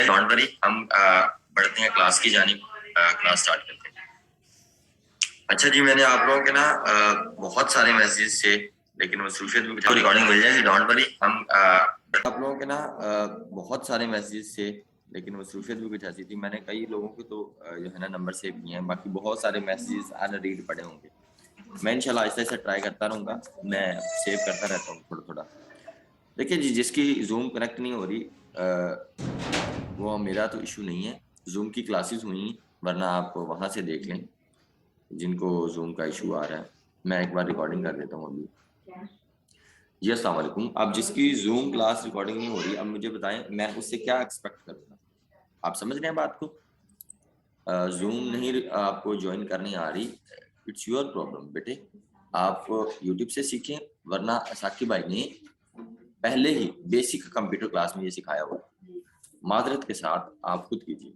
Don't worry, हम बढ़ते हैं क्लास की जानिब। क्लास स्टार्ट करते हैं। अच्छा जी, मैंने आप लोगों के ना बहुत सारे मैसेजेस थे, लेकिन मसरूफियत में रिकॉर्डिंग मिल जाएगी। डोंट वरी, हम आप लोगों के ना बहुत सारे मैसेजेस थे, लेकिन मसरूफियत भी कुछ ऐसी थी। मैंने कई लोगों के तो जो है ना नंबर सेव किए हैं, बाकी बहुत सारे मैसेजेस अनरीड पड़े होंगे। मैं इंशाल्लाह आहिस्ता आहिस्ता ट्राई करता रहूँगा, मैं सेव करता रहता हूँ थोड़ा थोड़ा। देखिए जी, जिसकी जूम कनेक्ट नहीं हो रही वो मेरा तो इशू नहीं है, जूम की क्लासेस हुई, वरना आप वहां से देख लें जिनको जूम का इशू आ रहा है। मैं एक बार रिकॉर्डिंग कर देता हूँ अभी। जी अस्सलाम वालेकुम। अब जिसकी जूम क्लास रिकॉर्डिंग नहीं हो रही, अब मुझे बताएं मैं उससे क्या एक्सपेक्ट करूँगा। आप समझ रहे हैं बात को? जूम नहीं आपको ज्वाइन करनी आ रही, इट्स योर प्रॉब्लम बेटे। आप यूट्यूब से सीखें, वरना साकिब भाई ने पहले ही बेसिक कंप्यूटर क्लास में ये सिखाया हुआ है। माजरत के साथ आप खुद कीजिए।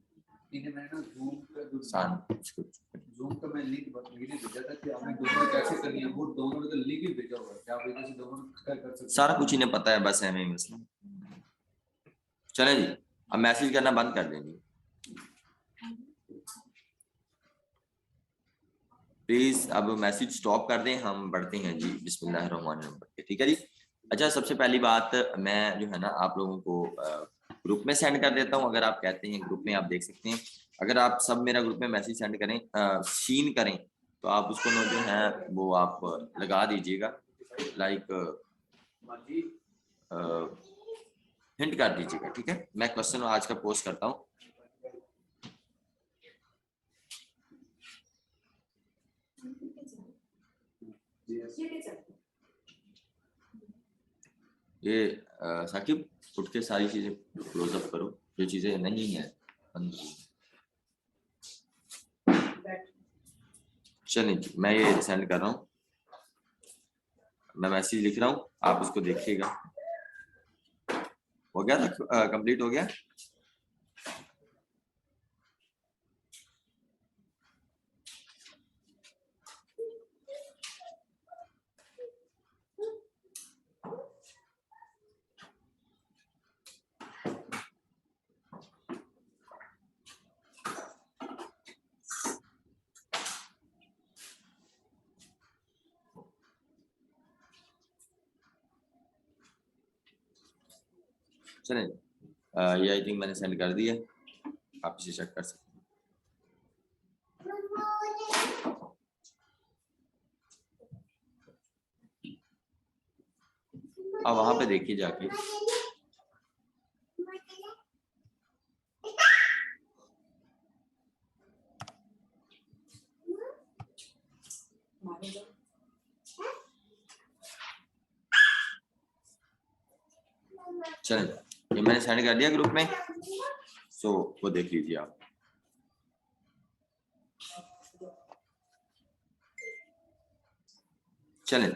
जूम का मैं लिंक भेजा था कि आपने दोनों कैसे करनी है, वो दोनों का लिंक ही भेजा हुआ है, क्या आप इधर से दोनों कर सकते हैं। सारा कुछ इन्हें पता है, बस हमें मसला। चलें जी, अब मैसेज करना बंद कर देंगे प्लीज। अब मैसेज स्टॉप कर दें, हम बढ़ते हैं जी बिस्मिल्लाहिर्रहमानिर्रहीम के। ठीक है जी। अच्छा, सबसे पहली बात मैं जो है ना आप लोगों को ग्रुप में सेंड कर देता हूँ। अगर आप कहते हैं ग्रुप में, आप देख सकते हैं। अगर आप सब मेरा ग्रुप में मैसेज सेंड करें, सीन करें, तो आप उसको ना जो है वो आप लगा दीजिएगा, लाइक हिंट कर दीजिएगा। ठीक है, मैं क्वेश्चन आज का पोस्ट करता हूँ। ये साकिब, उठ के सारी चीजें क्लोज अप करो, जो चीजें नहीं है। चलिए जी, मैं ये सेंड कर रहा हूँ। मैं मैसेज लिख रहा हूँ, आप उसको देखिएगा। हो गया था, कंप्लीट हो गया। चलिए, ये आई थिंक मैंने सेंड कर दिया, आप इसे चेक कर सकते हैं। अब वहां पे देखिए जाके। चलिए, ये मैंने सेंड कर दिया ग्रुप में, सो वो देख लीजिए आप। चलें,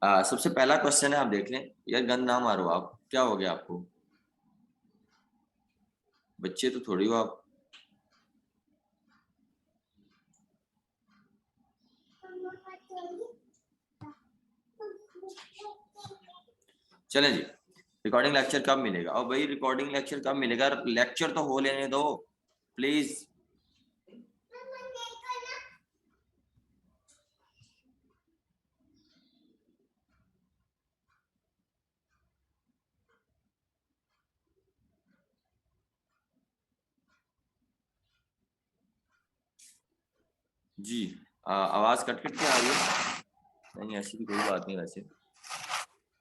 सबसे पहला क्वेश्चन है, आप देख लें। यार गंद ना मारो आप, क्या हो गया आपको? बच्चे तो थोड़ी हो आप। चलें जी, रिकॉर्डिंग लेक्चर कब मिलेगा? और भाई रिकॉर्डिंग लेक्चर कब मिलेगा? लेक्चर तो हो लेने दो प्लीज। जी, आवाज कट कट के आ रही है? नहीं, ऐसी भी कोई बात नहीं वैसे।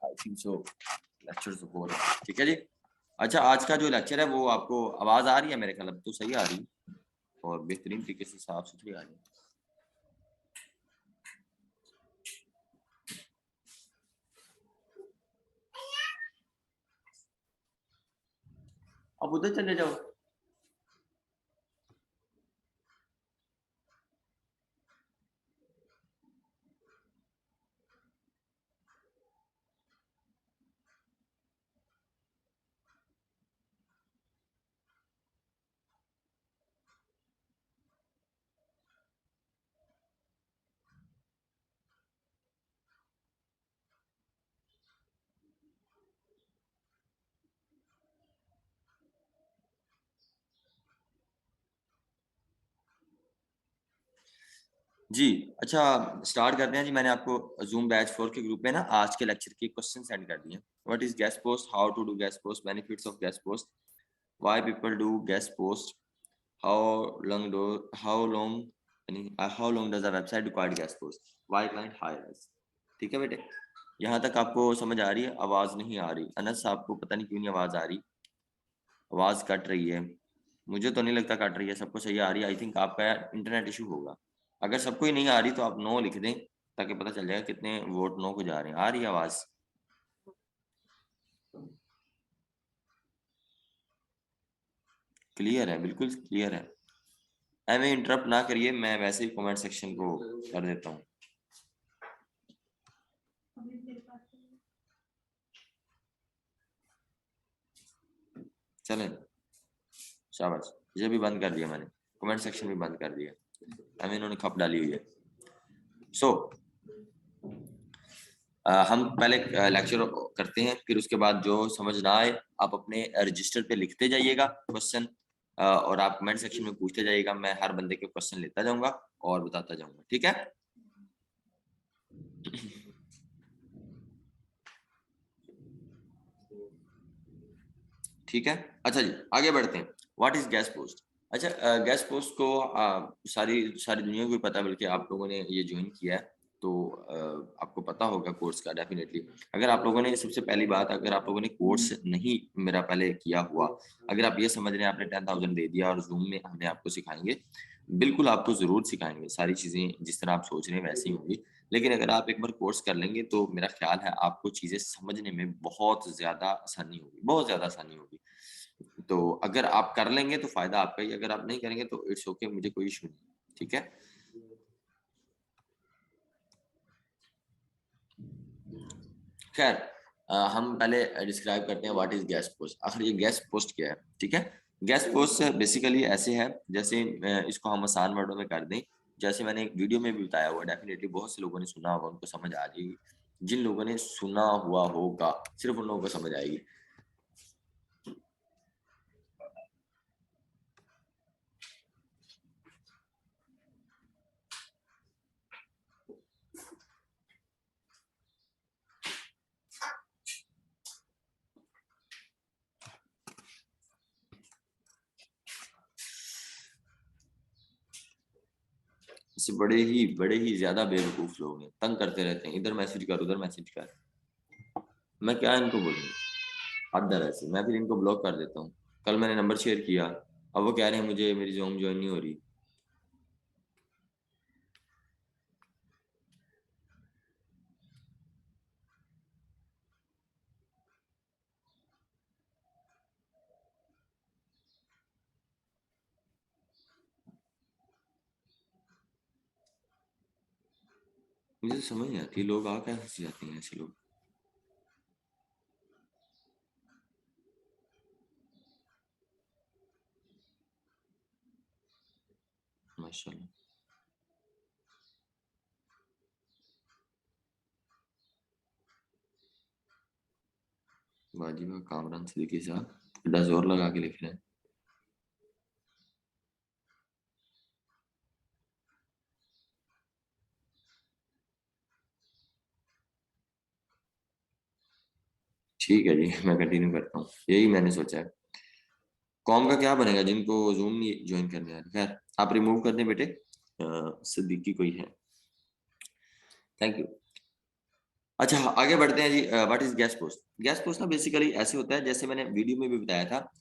आई थिंक सो लेक्चर तो हो रहा है। ठीक है जी। अच्छा, आज का जो लेक्चर है वो आपको आवाज आ रही है? मेरे ख्याल अब तो सही आ रही है और बेहतरीन तरीके से साफ सुथरी आ रही है। अब उधर चले जाओ। जी, अच्छा स्टार्ट करते हैं जी। मैंने आपको ज़ूम बैच 4 के ग्रुप में ना आज के लेक्चर के क्वेश्चन सेंड कर दिए हैं। What is guest post? How to do guest post? Benefits of guest post? Why people do guest post? How long यानी how long does a website require guest post? Why client hire us? ठीक है बेटे? यहाँ तक आपको समझ आ रही है? आवाज़ नहीं आ रही। अनस आपको पता नहीं क्यों नहीं आवाज़ आ रही? आवाज़ कट रही है। मुझे तो नहीं लगता कट रही है, सबको सही आ रही है। आई थिंक आपका इंटरनेट इश्यू होगा। अगर सबको ही नहीं आ रही तो आप नो लिख दें ताकि पता चल जाएगा कितने वोट नो को जा रहे हैं। आ रही है आवाज़? क्लियर है, बिल्कुल क्लियर है। हमें इंटरप्ट ना करिए, मैं वैसे ही कमेंट सेक्शन को कर देता हूँ। चलें, शाबाश। ये भी बंद कर दिया मैंने, कमेंट सेक्शन भी बंद कर दिया। हमें इन्होंने खप डाली हुई है। सो हम पहले लेक्चर करते हैं, फिर उसके बाद जो समझ ना आए आप अपने रजिस्टर पे लिखते जाइएगा क्वेश्चन, और आप कमेंट सेक्शन में पूछते जाइएगा। मैं हर बंदे के क्वेश्चन लेता जाऊंगा और बताता जाऊंगा, ठीक है? ठीक है, अच्छा जी आगे बढ़ते हैं। What is guest post? अच्छा, गेस्ट पोस्ट को सारी सारी दुनिया को ही पता है, बल्कि आप लोगों ने ये ज्वाइन किया है तो आपको पता होगा कोर्स का डेफिनेटली। अगर आप लोगों ने, सबसे पहली बात, अगर आप लोगों ने कोर्स नहीं मेरा पहले किया हुआ, अगर आप ये समझ रहे हैं आपने 10,000 दे दिया और जूम में हमने आपको सिखाएंगे, बिल्कुल आपको ज़रूर सिखाएंगे। सारी चीज़ें जिस तरह आप सोच रहे हैं वैसी ही होंगी। लेकिन अगर आप एक बार कोर्स कर लेंगे तो मेरा ख्याल है आपको चीज़ें समझने में बहुत ज़्यादा आसानी होगी, बहुत ज़्यादा आसानी होगी। तो अगर आप कर लेंगे तो फ़ायदा आपका ही, अगर आप नहीं करेंगे तो इट्स ओके, मुझे कोई इश्यू नहीं, ठीक है? खैर, हम पहले डिस्क्राइब करते हैं व्हाट इज़ गेस्ट पोस्ट। आखिर ये गेस्ट पोस्ट क्या है, ठीक है? गेस्ट पोस्ट बेसिकली ऐसे है, जैसे इसको हम आसान वर्डों में कर दें, जैसे मैंने एक वीडियो में भी बताया हुआ, डेफिनिटली बहुत से लोगों ने सुना होगा, उनको समझ आ जाएगी। जिन लोगों ने सुना हुआ होगा, सिर्फ उन लोगों को समझ आएगी। इससे बड़े ही ज़्यादा बेवकूफ़ लोग हैं, तंग करते रहते हैं, इधर मैसेज कर, उधर मैसेज कर। मैं क्या इनको बोलूँ? हद है वैसे, मैं फिर इनको ब्लॉक कर देता हूँ। कल मैंने नंबर शेयर किया, अब वो कह रहे हैं मुझे मेरी ज़ूम जॉइन नहीं हो रही। मुझे तो समझ नहीं आती, लोग आ कैसे जाते हैं ऐसे लोग। माशाल्लाह। वाजिबा कामरान सिद्दीकी साहब, बड़ा जोर लगा के लिख रहे हैं। ठीक है जी, मैं कंटिन्यू करता हूँ, यही मैंने सोचा है। कॉम का क्या बनेगा जिनको जूम नहीं ज्वाइन करने आ रही? खैर, आप रिमूव कर दें बेटे। सिद्दीकी कोई है? Thank you. अच्छा, आगे बढ़ते हैं जी। What is guest post? Guest post ना बेसिकली ऐसे होता है, जैसे मैंने वीडियो में भी बताया था,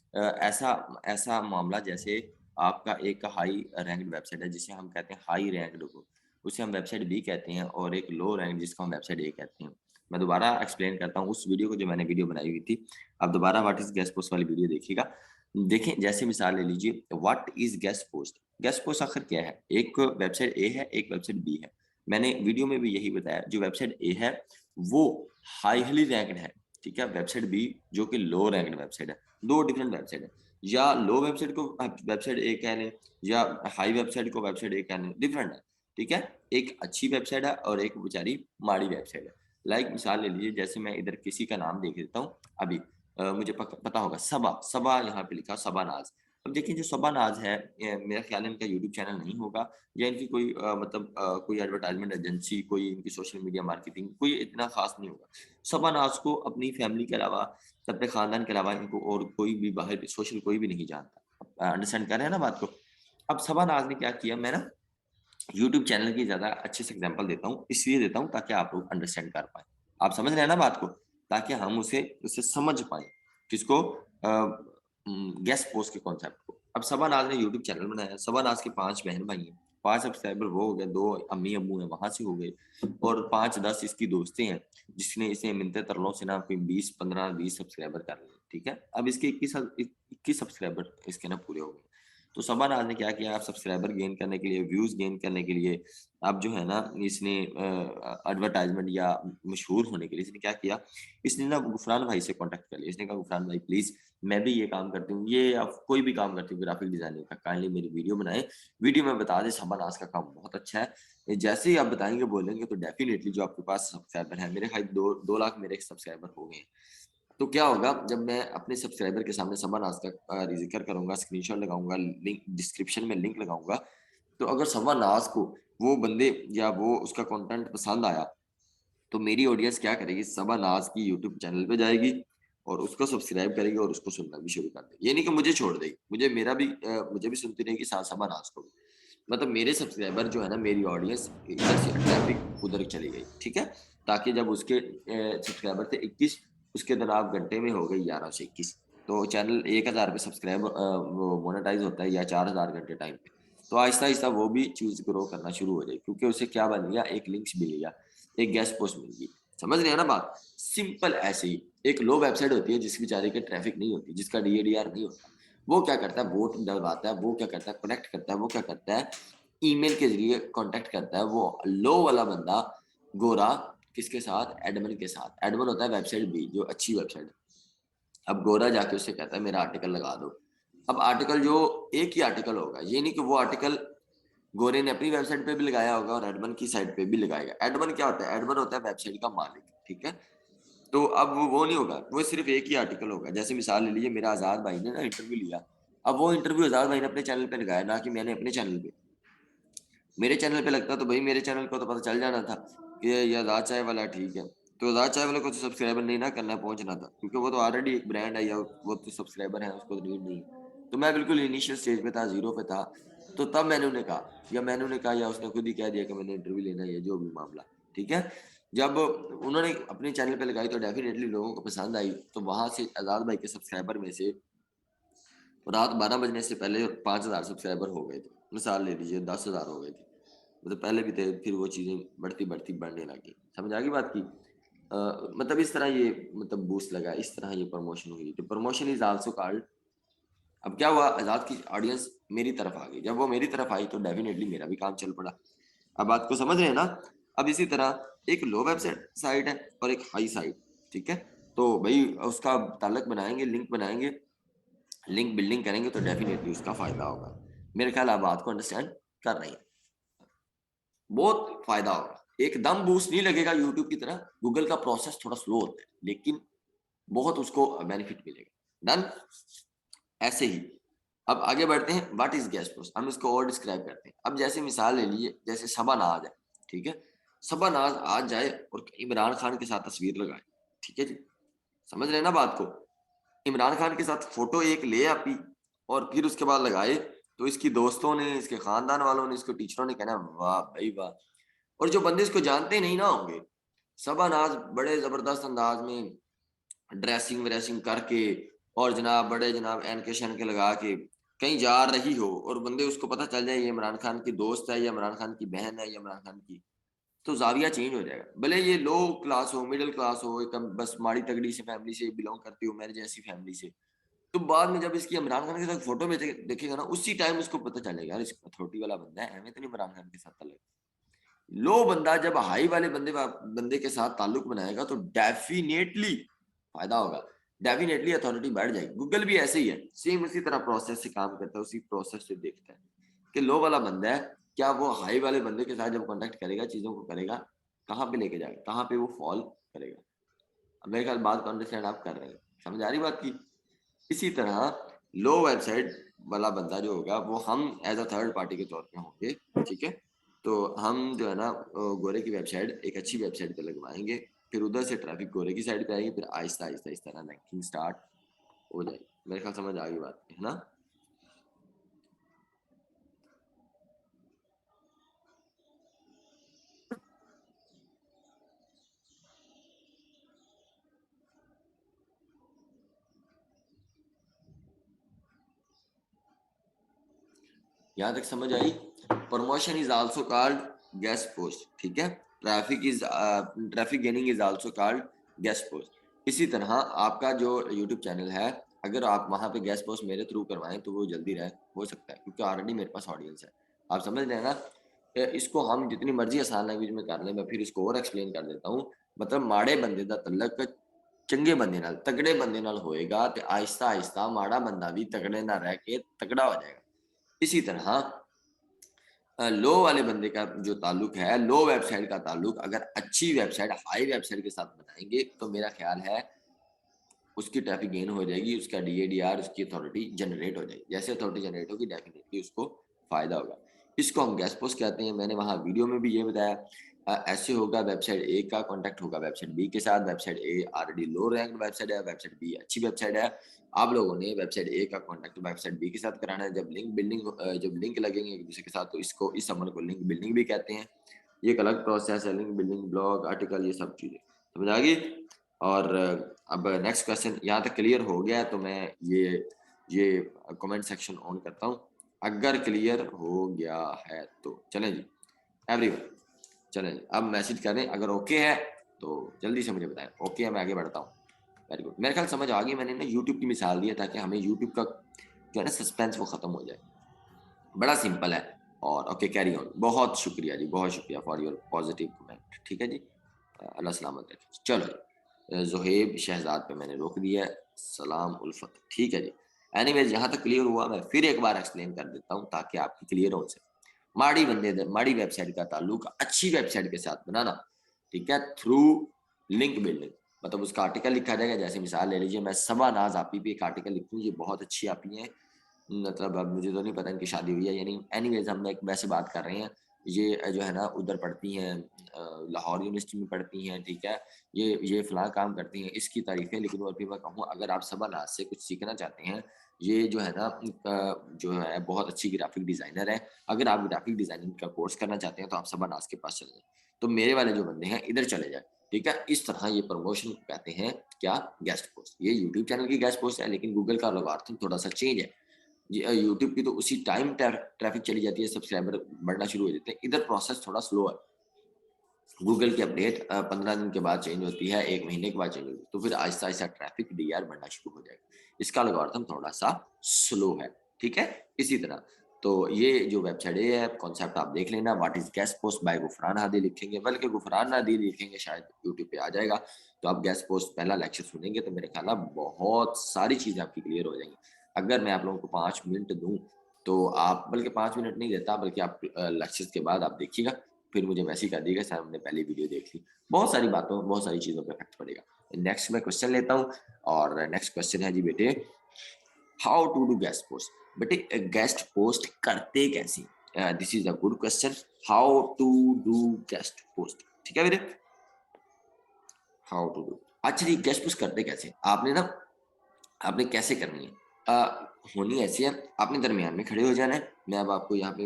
ऐसा ऐसा मामला जैसे आपका एक हाई रैंक्ड वेबसाइट है जिसे हम कहते हैं हाई रैंक्ड को, उसे हम वेबसाइट बी कहते हैं, और एक लो रैंक जिसको हम वेबसाइट ए कहते हैं। मैं दोबारा एक्सप्लेन करता हूँ उस वीडियो को जो मैंने वीडियो बनाई हुई थी। आप दोबारा व्हाट इज गेस्ट पोस्ट वाली वीडियो देखिएगा। देखें, जैसे मिसाल ले लीजिए, what is guest post? Guest post आखिर क्या है? एक वेबसाइट ए है, एक वेबसाइट बी है। मैंने वीडियो में भी यही बताया, जो वेबसाइट ए है वो हाईली रैंक्ड है, ठीक है? वेबसाइट बी जो कि लो रैंक्ड वेबसाइट है। दो डिफरेंट वेबसाइट है, या लो वेबसाइट को वेबसाइट ए कह लें, या हाई वेबसाइट को वेबसाइट ए कह लें, डिफरेंट है, ठीक है? एक अच्छी वेबसाइट है और एक बेचारी माड़ी वेबसाइट है। लाइक मिसाल ले लीजिए, जैसे मैं इधर किसी का नाम देख देता हूँ अभी, मुझे पता होगा सबा, सबा यहाँ पे लिखा सबा नाज। अब देखिए जो सबा नाज है, मेरा ख्याल है इनका यूट्यूब चैनल नहीं होगा, या इनकी कोई मतलब कोई एडवर्टाइजमेंट एजेंसी, कोई इनकी सोशल मीडिया मार्केटिंग कोई इतना खास नहीं होगा। सबा नाज को अपनी फैमिली के अलावा, अपने खानदान के अलावा इनको और कोई भी बाहर सोशल कोई भी नहीं जानता। अंडरस्टैंड कर रहे हैं ना बात को? अब सबा नाज ने क्या किया, मैं ना यूट्यूब चैनल की ज़्यादा अच्छे से एग्जांपल देता हूँ, इसलिए देता हूँ ताकि आप लोग अंडरस्टैंड कर पाएँ। आप समझ रहे हैं ना बात को? ताकि हम उसे समझ पाएँ। किसको? गेस्ट पोस्ट के कॉन्सेप्ट को। अब सबा नाज़ ने यूट्यूब चैनल बनाया, सबा नाज़ के 5 बहन-भाई हैं, 5 सब्सक्राइबर वो हो गए, 2 अम्मी-अब्बू हैं वहाँ से हो गए, और 5-10 इसकी दोस्तें हैं, जिसने इसे मिन्नत-तरलों से ना कोई 20, 15, 20 सब्सक्राइबर कर लिए, ठीक है? अब इसके 21 सब्सक्राइबर इसके ना पूरे हो गए। तो सबा नाज ने क्या किया, आप सब्सक्राइबर गेन करने के लिए, व्यूज गेन करने के लिए, अब जो है ना इसने एडवर्टाइजमेंट या मशहूर होने के लिए इसने क्या किया, इसने ना गुफरान भाई से कांटेक्ट कर लिया। इसने कहा गुफरान भाई प्लीज, मैं भी ये काम करती हूँ, ये आप कोई भी काम करती हूँ ग्राफिक डिजाइनिंग का, काइंडली मेरी वीडियो बनाए, वीडियो में बता दे सबा नाज का काम बहुत अच्छा है। जैसे ही आप बताएंगे बोलेंगे तो डेफिनेटली जो आपके पास सब्सक्राइबर है, मेरे खाली 2 लाख मेरे सब्सक्राइबर हो गए हैं। तो क्या होगा, जब मैं अपने सब्सक्राइबर के सामने सबा नाज का जिक्र करूंगा, स्क्रीनशॉट लगाऊंगा, लिंक डिस्क्रिप्शन में लिंक लगाऊंगा, तो अगर सबा नाज को वो बंदे या वो उसका कंटेंट पसंद आया, तो मेरी ऑडियंस क्या करेगी, सबा नाज की यूट्यूब चैनल पे जाएगी और उसको सब्सक्राइब करेगी और उसको सुनना भी शुरू कर देगी। ये नहीं कि मुझे छोड़ देगी, मुझे भी सुनती रहेगी, साथ सबा नाज को भी। मतलब मेरे सब्सक्राइबर जो है ना, मेरी ऑडियंस इधर से ट्रैफिक उधर चली गई, ठीक है? ताकि जब उसके सब्सक्राइबर थे 21, उसके जनाब घंटे में हो गई 11 से 21। तो चैनल 1000 पे सब्सक्राइब वो मोनेटाइज होता है या 4000 घंटे टाइम पे। तो आहिस्ता आहिस्ता वो भी चीज ग्रो करना शुरू हो जाएगी, क्योंकि उसे क्या बन गया, एक लिंक्स मिल गया, एक गेस्ट पोस्ट मिल गई। समझ रहे हैं ना बात? सिंपल ऐसे ही एक लो वेबसाइट होती है जिस बेचारे के ट्रैफिक नहीं होती, जिसका डीएडीआर नहीं होता, वो क्या करता है, वोट डलवाता है, वो क्या करता है, कनेक्ट करता है, वो क्या करता है, ईमेल के जरिए कांटेक्ट करता है वो लो वाला बंदा, गोरा, किसके साथ, एडमिन के साथ। एडमिन होता है वेबसाइट भी, जो अच्छी वेबसाइट है। अब गोरा जाके उससे कहता है मेरा आर्टिकल लगा दो। अब आर्टिकल जो एक ही आर्टिकल होगा, ये नहीं कि वो आर्टिकल गोरे ने अपनी वेबसाइट पे भी लगाया होगा और एडमन की साइट पे भी लगाएगा। एडमन क्या होता है, एडमन होता है वेबसाइट का मालिक, ठीक है? तो अब वो नहीं होगा, वो सिर्फ एक ही आर्टिकल होगा। जैसे मिसाल ले लीजिए, मेरा आजाद भाई ने ना इंटरव्यू लिया, अब वो इंटरव्यू आजाद भाई ने अपने चैनल पे लगाया, ना कि मैंने अपने चैनल पे। मेरे चैनल पे लगता तो भाई मेरे चैनल को तो पता चल जाना था कि ये आजाद चाय वाला ठीक है। तो आजाद चाय वाले को तो सब्सक्राइबर नहीं ना करना पहुंचना था, क्योंकि वो तो ऑलरेडी एक ब्रांड है, या वो तो सब्सक्राइबर है, उसको तो नीड नहीं है। तो मैं बिल्कुल इनिशियल स्टेज पे था, जीरो पे था। तो तब मैंने उन्हें कहा, या मैंने उन्हें कहा, या उसने खुद ही कह दिया कि मैंने इंटरव्यू लेना है, जो भी मामला, ठीक है? जब उन्होंने अपने चैनल पे लगाई तो डेफिनेटली लोगों को पसंद आई। तो वहां से आजाद भाई के सब्सक्राइबर में से रात 12 बजने से पहले 5000 सब्सक्राइबर हो गए थे। मिसाल ले लीजिए 10,000 हो गए थे। मतलब पहले भी थे, फिर वो चीज़ें बढ़ती बढ़ती बढ़ने लगी। समझ आ गई बात की? मतलब इस तरह ये मतलब बूस्ट लगा, इस तरह ये प्रमोशन हुई। तो प्रमोशन इज आल्सो कॉल्ड। अब क्या हुआ, आजाद की ऑडियंस मेरी तरफ आ गई। जब वो मेरी तरफ आई तो डेफिनेटली मेरा भी काम चल पड़ा। अब बात को समझ रहे हैं ना? अब इसी तरह एक लो वेबसाइट साइट है और एक हाई साइट, ठीक है? तो भाई उसका ताल्लुक बनाएंगे, लिंक बनाएंगे, लिंक बिल्डिंग करेंगे तो डेफिनेटली उसका फायदा होगा। मेरे ख्याल आप बात को अंडरस्टैंड कर रही हैं। बहुत फायदा होगा, एकदम बूस्ट नहीं लगेगा यूट्यूब की तरह, गूगल का प्रोसेस थोड़ा स्लो होता है, लेकिन बहुत उसको बेनिफिट मिलेगा। डन? ऐसे ही अब आगे बढ़ते हैं। व्हाट इज गेस्ट पोस्ट, हम इसको और डिस्क्राइब करते हैं। अब जैसे मिसाल ले लीजिए, जैसे शबानाज है, ठीक है? शबानाज आज जाए और इमरान खान के साथ तस्वीर लगाए, ठीक है जी? समझ रहे हैं ना बात को? इमरान खान के साथ फोटो एक ले आपी और फिर उसके बाद लगाए, तो इसकी दोस्तों ने, इसके खानदान वालों ने, इसको टीचरों ने कहना वाह भाई वाह। और जो बंदे इसको जानते नहीं ना होंगे, शबानाज बड़े जबरदस्त अंदाज में ड्रेसिंग व्रेसिंग करके और जनाब बड़े जनाब एनके शनके लगा के कहीं जा रही हो, और बंदे उसको पता चल जाए ये इमरान खान की दोस्त है, या इमरान खान की बहन है, या इमरान खान की, तो जाविया चेंज हो जाएगा। भले ये लो क्लास हो, मिडिल क्लास हो, एकदम बस माड़ी तगड़ी से फैमिली से बिलोंग करती हो, मेरे जैसी फैमिली से, तो बाद में जब इसकी इमरान खान के साथ फोटो में देखेगा ना, उसी टाइम उसको पता चलेगा यार इसका अथॉरिटी वाला बंदा है, हमें तो नहीं इमरान खान के साथ ताल्लुक। लो बंदा जब हाई वाले बंदे के साथ ताल्लुक बनाएगा तो डेफिनेटली फायदा होगा, डेफिनेटली अथॉरिटी बढ़ जाएगी। गूगल भी ऐसे ही है, सेम उसी तरह प्रोसेस से काम करता है, उसी प्रोसेस से देखता है कि लो वाला बंदा है, क्या वो हाई वाले बंदे के साथ जब कॉन्टेक्ट करेगा, चीजों को करेगा, कहाँ पे लेके जाएगा, कहाँ पे वो फॉल करेगा। अब मेरे ख्याल बात को अंडरस्टैंड आप कर रहे हैं, समझ आ रही बात की? इसी तरह लो वेबसाइट वाला बंदा जो होगा वो हम एज अ थर्ड पार्टी के तौर पे होंगे, ठीक है। तो हम जो है ना गोरे की वेबसाइट एक अच्छी वेबसाइट पे लगवाएंगे, फिर उधर से ट्रैफिक गोरे की साइड पे आएगी, फिर आहिस्ता आहिस्ता इस तरह रैंकिंग स्टार्ट हो जाएगी। मेरे ख्याल समझ आ गई बात है ना। यहाँ तक समझ आई। Promotion is also called guest post, ठीक है। Traffic gaining is also called guest post. इसी तरह आपका जो यूट्यूब चैनल है, अगर आप वहां पे गेस्ट पोस्ट मेरे थ्रू करवाएं तो वो जल्दी रह हो सकता है, क्योंकि ऑलरेडी मेरे पास ऑडियंस है। आप समझ रहे हैं ना। इसको हम जितनी मर्जी आसान लैंग्वेज में कर लें, मैं फिर इसको और एक्सप्लेन कर देता हूँ। मतलब माड़े बंदे दा तलक चंगे बंदे नाल, तगड़े बंदे नाल होएगा तो आहिस्ता आहिस्ता माड़ा बंदा भी तगड़े ना रह के तगड़ा हो जाएगा। इसी तरह लो वाले बंदे का जो ताल्लुक है, लो वेबसाइट का ताल्लुक अगर अच्छी वेबसाइट हाई वेबसाइट के साथ बनाएंगे तो मेरा ख्याल है उसकी ट्रैफिक गेन हो जाएगी, उसका डीएडीआर, उसकी अथॉरिटी जनरेट हो जाएगी। जैसे अथॉरिटी जनरेट होगी डेफिनेटली उसको फायदा होगा। इसको हम गेस्ट पोस्ट कहते हैं। मैंने वहाँ वीडियो में भी ये बताया। ऐसे होगा, वेबसाइट ए का कॉन्टैक्ट होगा वेबसाइट बी के साथ। वेबसाइट ए ऑलरेडी लो रैंक वेबसाइट है, वेबसाइट बी अच्छी वेबसाइट है। आप लोगों ने वेबसाइट ए का कॉन्टैक्ट वेबसाइट बी के साथ कराना है। जब लिंक लगेंगे एक दूसरे के साथ तो इसको इस अमल को लिंक बिल्डिंग भी कहते हैं। ये एक अलग प्रोसेस है, लिंक बिल्डिंग, ब्लॉग, आर्टिकल, ये सब चीजें समझ आ गई। और अब नेक्स्ट क्वेश्चन यहाँ तक क्लियर हो गया तो मैं ये कमेंट सेक्शन ऑन करता हूँ। अगर क्लियर हो गया है तो चलें जी एवरीवन, चलें जी अब मैसेज करें अगर ओके है तो जल्दी से मुझे बताएं। ओके है, मैं आगे बढ़ता हूँ। वेरी गुड, मेरे ख्याल समझ आ गई। मैंने ना यूट्यूब की मिसाल दी है ताकि हमें यूट्यूब का जो है ना सस्पेंस वो खत्म हो जाए। बड़ा सिंपल है। और ओके कैरी ऑन। बहुत शुक्रिया जी, बहुत शुक्रिया फॉर योर पॉजिटिव कमेंट, ठीक है जी। अल्लाह सलामत रखे। चलो जोहेब शहजाद पे मैंने रोक दिया है। सलाम उल्फत, ठीक है जी। एनीवेज यहाँ तक क्लियर हुआ। मैं फिर एक बार एक्सप्लेन कर देता हूँ ताकि आपकी क्लियर हो सके। माड़ी वेबसाइट का ताल्लुक अच्छी वेबसाइट के साथ बनाना, ठीक है, थ्रू लिंक बिल्डिंग। मतलब उसका आर्टिकल लिखा जाएगा। जैसे मिसाल ले लीजिए, मैं सबा नाज आपी पे एक आर्टिकल लिखूँ, ये बहुत अच्छी आपी है। मतलब अब मुझे तो नहीं पता इनकी शादी हुई है या नहीं। एनीवेज हम एक वैसे बात कर रहे हैं। ये जो है ना उधर पढ़ती हैं, लाहौर यूनिवर्सिटी में पढ़ती हैं, ठीक है। ये फलां काम करती हैं, इसकी तारीफें। लेकिन और भी मैं कहूँ, अगर आप सबा नाज से कुछ सीखना चाहते हैं, ये जो है ना जो है बहुत अच्छी ग्राफिक डिजाइनर है। अगर आप ग्राफिक डिजाइनिंग का कोर्स करना चाहते हैं तो आप सबा नाज के पास चले जाएं। तो मेरे वाले जो बंदे हैं इधर चले जाए, ठीक है। इस तरह ये प्रमोशन कहते हैं क्या, गेस्ट पोस्ट। ये यूट्यूब चैनल की गेस्ट पोस्ट है, लेकिन गूगल का एल्गोरिथम थोड़ा सा चेंज है। यूट्यूब की तो उसी टाइम ट्रैफिक चली जाती है, सब्सक्राइबर बढ़ना शुरू हो जाते हैं। इधर प्रोसेस थोड़ा स्लो है। गूगल की अपडेट 15 दिन के बाद चेंज होती है, 1 महीने के बाद चेंज होती है, तो फिर आहिस्ता आहिस्ता ट्रैफिक डीआर बढ़ना शुरू हो जाएगा। इसका एल्गोरिथम थोड़ा सा स्लो है, ठीक है। इसी तरह तो ये जो वेबसाइट है कॉन्सेप्ट आप देख लेना। What is guest post by Gufran Hadi लिखेंगे, बल्कि गुफरान हादी लिखेंगे शायद यूट्यूब पे आ जाएगा। तो आप गेस्ट पोस्ट पहला लेक्चर सुनेंगे तो मेरे ख्याल बहुत सारी चीजें आपकी क्लियर हो जाएंगी। अगर मैं आप लोगों को 5 मिनट दूं तो आप, बल्कि 5 मिनट नहीं देता, बल्कि आप लेक्चर के बाद आप देखिएगा, फिर मुझे मैसेज कर दिएगा सर हमने पहली वीडियो देख ली। बहुत सारी बातों, बहुत सारी चीजों पे इफेक्ट पड़ेगा। नेक्स्ट मैं क्वेश्चन लेता हूँ। और नेक्स्ट क्वेश्चन है जी बेटे, how to do guest post. बेटे गेस्ट पोस्ट करते कैसे, this is a good question. How to do guest post, ठीक है बेटे। हाउ टू डू, अच्छा जी गेस्ट पोस्ट करते कैसे, आपने ना, आपने कैसे करनी है। होनी ऐसी है, आपने दरमियान में खड़े हो जाना है। मैं अब आपको यहाँ पे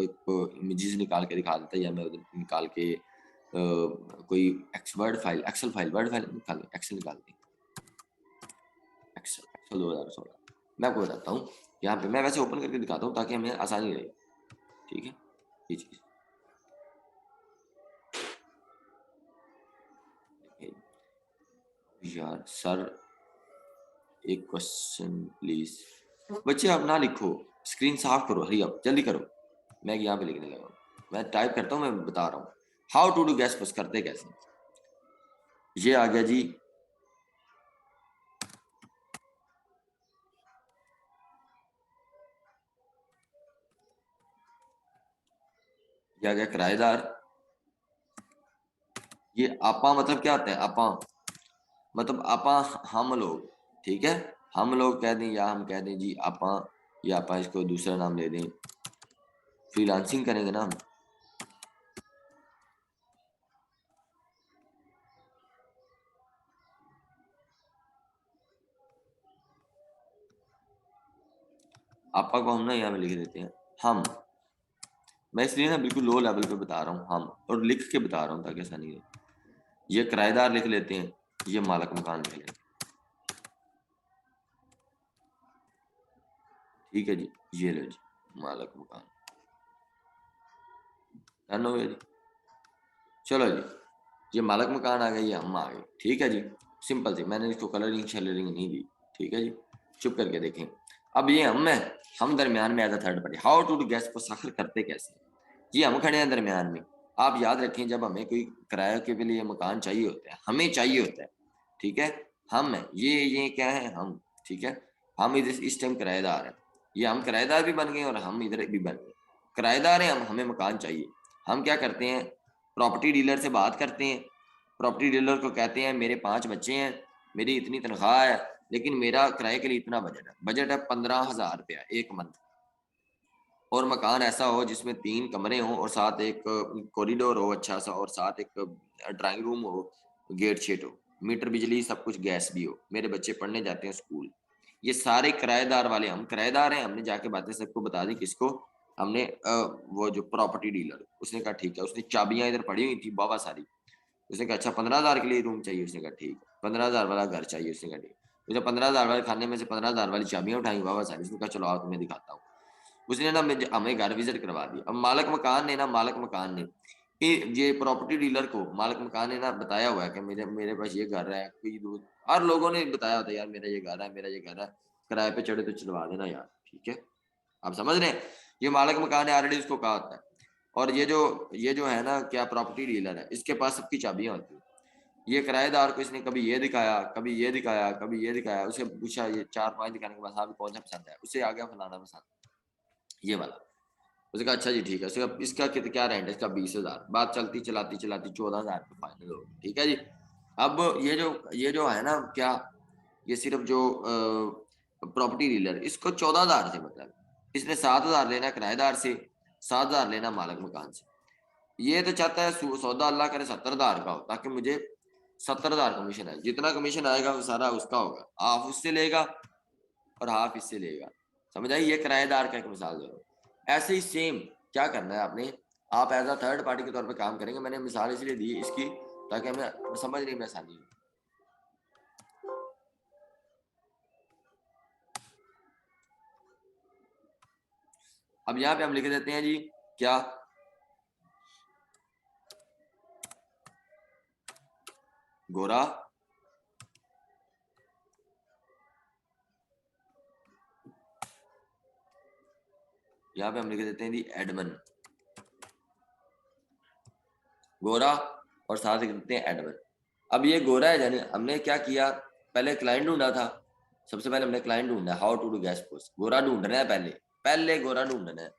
एक इमेजेस निकाल के दिखा देता, या मैं उधर निकाल के कोई एक्सेल फाइल वर्ड फाइल निकाल, एक्सेल निकाल दी, एक्सेल 2016। मैं आपको बताता हूँ। यहाँ पे मैं वैसे ओपन करके दिखाता हूँ ताकि हमें आसानी रहे, ठीक है। ये चीज यार सर, एक क्वेश्चन प्लीज। बच्चे आप ना लिखो, स्क्रीन साफ करो, हरी अब जल्दी करो। मैं यहाँ पे लिखने लगा हूँ, मैं टाइप करता हूँ, मैं बता रहा हूँ। How to do guest post करते कैसे। ये आ गया जी, ये आ गया किराएदार। ये आपा मतलब क्या होता है, आपा मतलब आपा हम लोग, ठीक है। हम लोग कह दें या हम कह दें जी आपा, या आप इसको दूसरा नाम दे दें, फ्रीलांसिंग करेंगे ना हम। आपा को हम ना यहाँ पे लिख देते हैं हम। मैं इसलिए ना बिल्कुल लो लेवल पे बता रहा हूँ हम, और लिख के बता रहा हूँ ताकि आसानी हो। ये किराएदार लिख लेते हैं, ये मालिक मकान लिख लेते हैं। ठीक है जी, ये लो जी मालिक मकान, डन हो गया जी। चलो जी, ये मालिक मकान आ गया, ये हम आ गए। ठीक है जी, सिंपल सी, मैंने इसको कलरिंग शलरिंग नहीं दी। ठीक है जी, चुप करके देखें। अब ये हम दरमियान में as a third party. How to do guest को साखिर करते कैसे? जी हम खड़े हैं दरमियान में। आप याद रखें, जब हमें कोई किराए के लिए मकान चाहिए होता है, हमें चाहिए होता है, ठीक है, हम है ये क्या है, हम। ठीक है, हम इधर इस टाइम किराएदार हैं, ये हम किराएदार भी बन गए और हम इधर भी बन गए। किराएदार हैं हम, हमें मकान चाहिए। हम क्या करते हैं, प्रॉपर्टी डीलर से बात करते हैं। प्रॉपर्टी डीलर को कहते हैं मेरे 5 बच्चे हैं, मेरी इतनी तनख्वाह है, लेकिन मेरा किराए के लिए इतना बजट है 15,000 रुपया एक मंथ, और मकान ऐसा हो जिसमें 3 कमरे हों और साथ एक कॉरिडोर हो अच्छा सा, और साथ एक ड्राइंग रूम हो, गेट शेट हो, मीटर बिजली सब कुछ, गैस भी हो, मेरे बच्चे पढ़ने जाते हैं स्कूल। ये सारे किराएदार वाले, हम किराएदार हैं। हमने जाके बातें सबको बता दी, किसको, हमने वो जो प्रॉपर्टी डीलर, उसने कहा ठीक है। उसने चाबियां इधर पड़ी हुई थी बाबा सारी। उसने कहा अच्छा 15,000 के लिए रूम चाहिए, उसने कहा ठीक। 15,000 वाला घर चाहिए, उसने कहा ठीक। उसने 15,000 वाले खाने में से 15,000 वाली चाबियां उठाई बाबा सारी। उसने कहा चलो आओ तुम्हें दिखाता हूँ। उसने ना हमें घर विजिट करवा दिया। अब मालिक मकान ने कि ये प्रॉपर्टी डीलर को मालिक मकान ने ना बताया हुआ है कि मेरे पास ये घर है, कोई दूर, हर लोगों ने बताया होता है यार मेरा ये घर है, मेरा ये घर है, किराए पे चढ़े तो चलवा देना यार। ठीक है, आप समझ रहे हैं, ये मालिक मकान ने ऑलरेडी उसको कहा होता है। और ये जो है ना क्या प्रॉपर्टी डीलर है, इसके पास सबकी चाबियां होती है। ये किराएदार को इसने कभी ये दिखाया, कभी ये दिखाया, कभी ये दिखाया। उसे पूछा, ये 4-5 दिखाने के बाद हाँ कौन सा पसंद है, उसे आ गया फलाना पसंद, ये वाला। उसने कहा अच्छा जी ठीक है। उसका इसका क्या रेंट है, इसका 20,000। बात चलती चलाती चलाती 14,000 पे फाइनल हो गया। ठीक है जी। अब ये जो है ना क्या, ये सिर्फ जो प्रॉपर्टी डीलर, इसको 14,000 से मतलब, इसने 7,000 लेना किराएदार से, 7,000 लेना मालिक मकान से। ये तो चाहता है सौदा अल्लाह करे 70,000 का हो, ताकि मुझे 70,000 कमीशन है। जितना कमीशन आएगा वो सारा उसका होगा, हाफ उससे लेगा और हाफ इससे लेगा। समझ आई, ये किराएदार का एक मिसाल दे रहा हूं। ऐसे ही सेम क्या करना है आपने, आप एज अ थर्ड पार्टी के तौर पे काम करेंगे। मैंने मिसाल इसलिए दी इसकी ताकि हमें समझने में आसानी हो। अब यहाँ पे हम लिख देते हैं जी क्या, गोरा यहाँ पे हम लिख देते हैं जी एडमन, गोरा और साथ लिख देते हैं एडमन। अब ये गोरा है जाने हमने क्या किया, पहले क्लाइंट ढूंढा था। सबसे पहले हमने क्लाइंट ढूंढा, how to do guest post, गोरा ढूंढना है पहले गोरा ढूंढना है,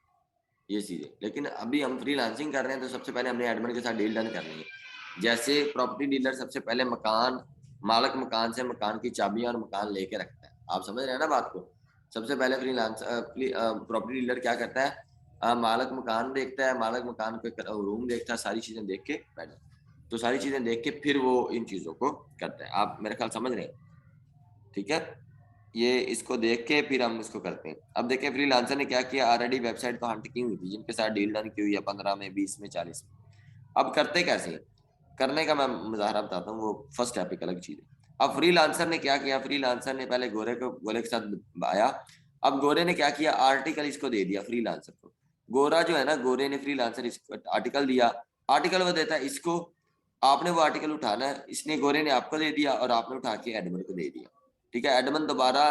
ये चीजें। लेकिन अभी हम फ्रीलांसिंग कर रहे हैं तो सबसे पहले हमने एडमिन के साथ डील डन करनी है। जैसे प्रॉपर्टी डीलर सबसे पहले मालिक मकान से मकान की चाबियां और मकान लेके रखता है। आप समझ रहे हैं ना बात को। सबसे पहले प्रॉपर्टी डीलर क्या करता है, मालिक मकान देखता है, मालिक मकान पे रूम देखता है, सारी चीजें देख के बैठ जाता है। तो सारी चीजें देख के फिर वो इन चीजों को करता है। आप मेरे ख्याल समझ रहे हैं, ठीक है। ये इसको देख के फिर हम इसको करते हैं। अब देखें फ्रीलांसर ने क्या किया, ऑलरेडी वेबसाइट तो हंट की हुई थी जिनके साथ डील डन की हुई है 15 में, 20 में, 40 में। अब करते कैसे हैं, करने का मैं मुजाहरा बताता हूँ, वो फर्स्ट स्टेप एक अलग चीज है। अब फ्रीलांसर ने क्या किया, फ्रीलांसर ने पहले गोरे के साथ आया। अब गोरे ने क्या किया, आर्टिकल इसको दे दिया फ्रीलांसर को। गोरा जो है ना, गोरे ने फ्रीलांसर इसको आर्टिकल दिया। आर्टिकल वो देता है इसको, आपने वो आर्टिकल उठाना है। इसने गोरे ने आपको दे दिया और आपने उठा के एडमिन को दे दिया। ठीक है, एडमिन दोबारा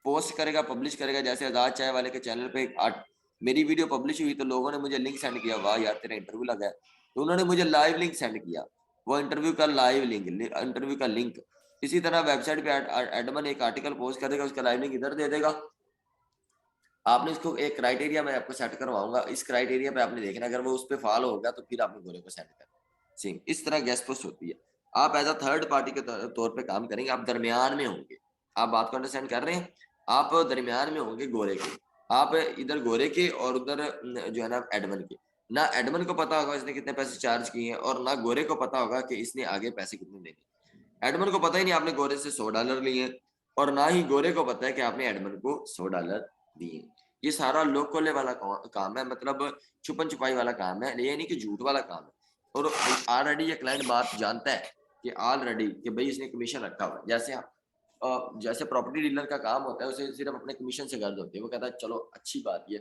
पोस्ट करेगा, पब्लिश करेगा। जैसे आजाद चाय वाले के चैनल पे मेरी वीडियो पब्लिश हुई तो लोगों ने मुझे लिंक सेंड किया, वाह यार तेरा इंटरव्यू लगा है। तो उन्होंने मुझे लाइव लिंक सेंड किया, वो इंटरव्यू का लाइव लिंक, इंटरव्यू का लिंक। इसी तरह वेबसाइट पे एडमिन एक आर्टिकल पोस्ट करेगा, उसका लाइव लिंक इधर दे देगा। आपने इसको एक क्राइटेरिया मैं आपको सेट करवाऊंगा, इस क्राइटेरिया पे आपने देखना, अगर वो उस पर फॉलो होगा तो फिर आपने गोरे को सेंड करना। सेम इस तरह गेस्ट पोस्ट होती है। आप एज अ थर्ड पार्टी के तौर पे काम करेंगे, आप दरमियान में होंगे। आप बात को अंडरस्टैंड कर रहे हैं, आप दरमियान में होंगे गोरे के। आप इधर गोरे के और उधर जो है ना एडमन के, ना एडमन को पता होगा इसने कितने पैसे चार्ज किए हैं और ना गोरे को पता होगा कि इसने आगे पैसे कितने देने। एडमन को पता ही नहीं आपने गोरे से $100 लिए और ना ही गोरे को पता है कि आपने एडमन को $100 दिए। ये सारा लोकोले वाला काम है, मतलब छुपन छुपाई वाला काम है, ये नहीं कि झूठ वाला काम है। और ऑलरेडी ये क्लाइंट बात जानता है कि ऑलरेडी कि भाई इसने कमीशन रखा हुआ है। जैसे प्रॉपर्टी डीलर का काम होता है, उसे सिर्फ अपने कमीशन से गर्ज होती है। वो कहता है चलो अच्छी बात ये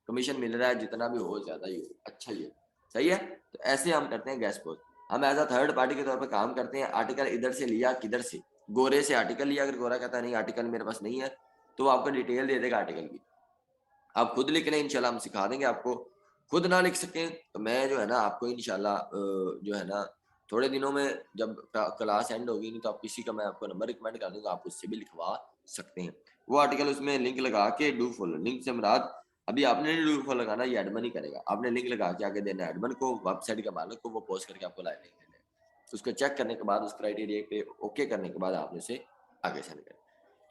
कमीशन मिल रहा है, जितना भी हो ज्यादा ही हो, अच्छा ही है, सही है। तो ऐसे हम करते हैं गैस पोस्ट। हम एज अ थर्ड पार्टी के तौर पर काम करते हैं। आर्टिकल इधर से लिया, किधर से, गोरे से आर्टिकल लिया। अगर गोरा कहता है नहीं आर्टिकल मेरे पास नहीं है, तो वो आपको डिटेल दे देगा आर्टिकल की, आप खुद लिख लें, इंशाल्लाह हम सिखा देंगे आपको। खुद ना लिख सकें तो मैं जो है ना आपको इंशाल्लाह जो है ना थोड़े दिनों में जब क्लास एंड होगी, नहीं तो आप किसी का मैं आपको नंबर रिकमेंड कर दूंगा, आप उससे भी लिखवा सकते हैं। वो आर्टिकल उसमें लिंक लगा के डू फॉलो, लिंक से मुराद अभी आपने नहीं डू फॉलो लगाना, ये एडमन ही करेगा। आपने लिंक लगा के आगे देना एडमन को, वेबसाइट के मालिक को, वो पोस्ट करके आपको लाइव लिंक देना है। उसको चेक करने के बाद उस क्राइटेरिया पे ओके करने के बाद आपने उसे आगे सेंड करें।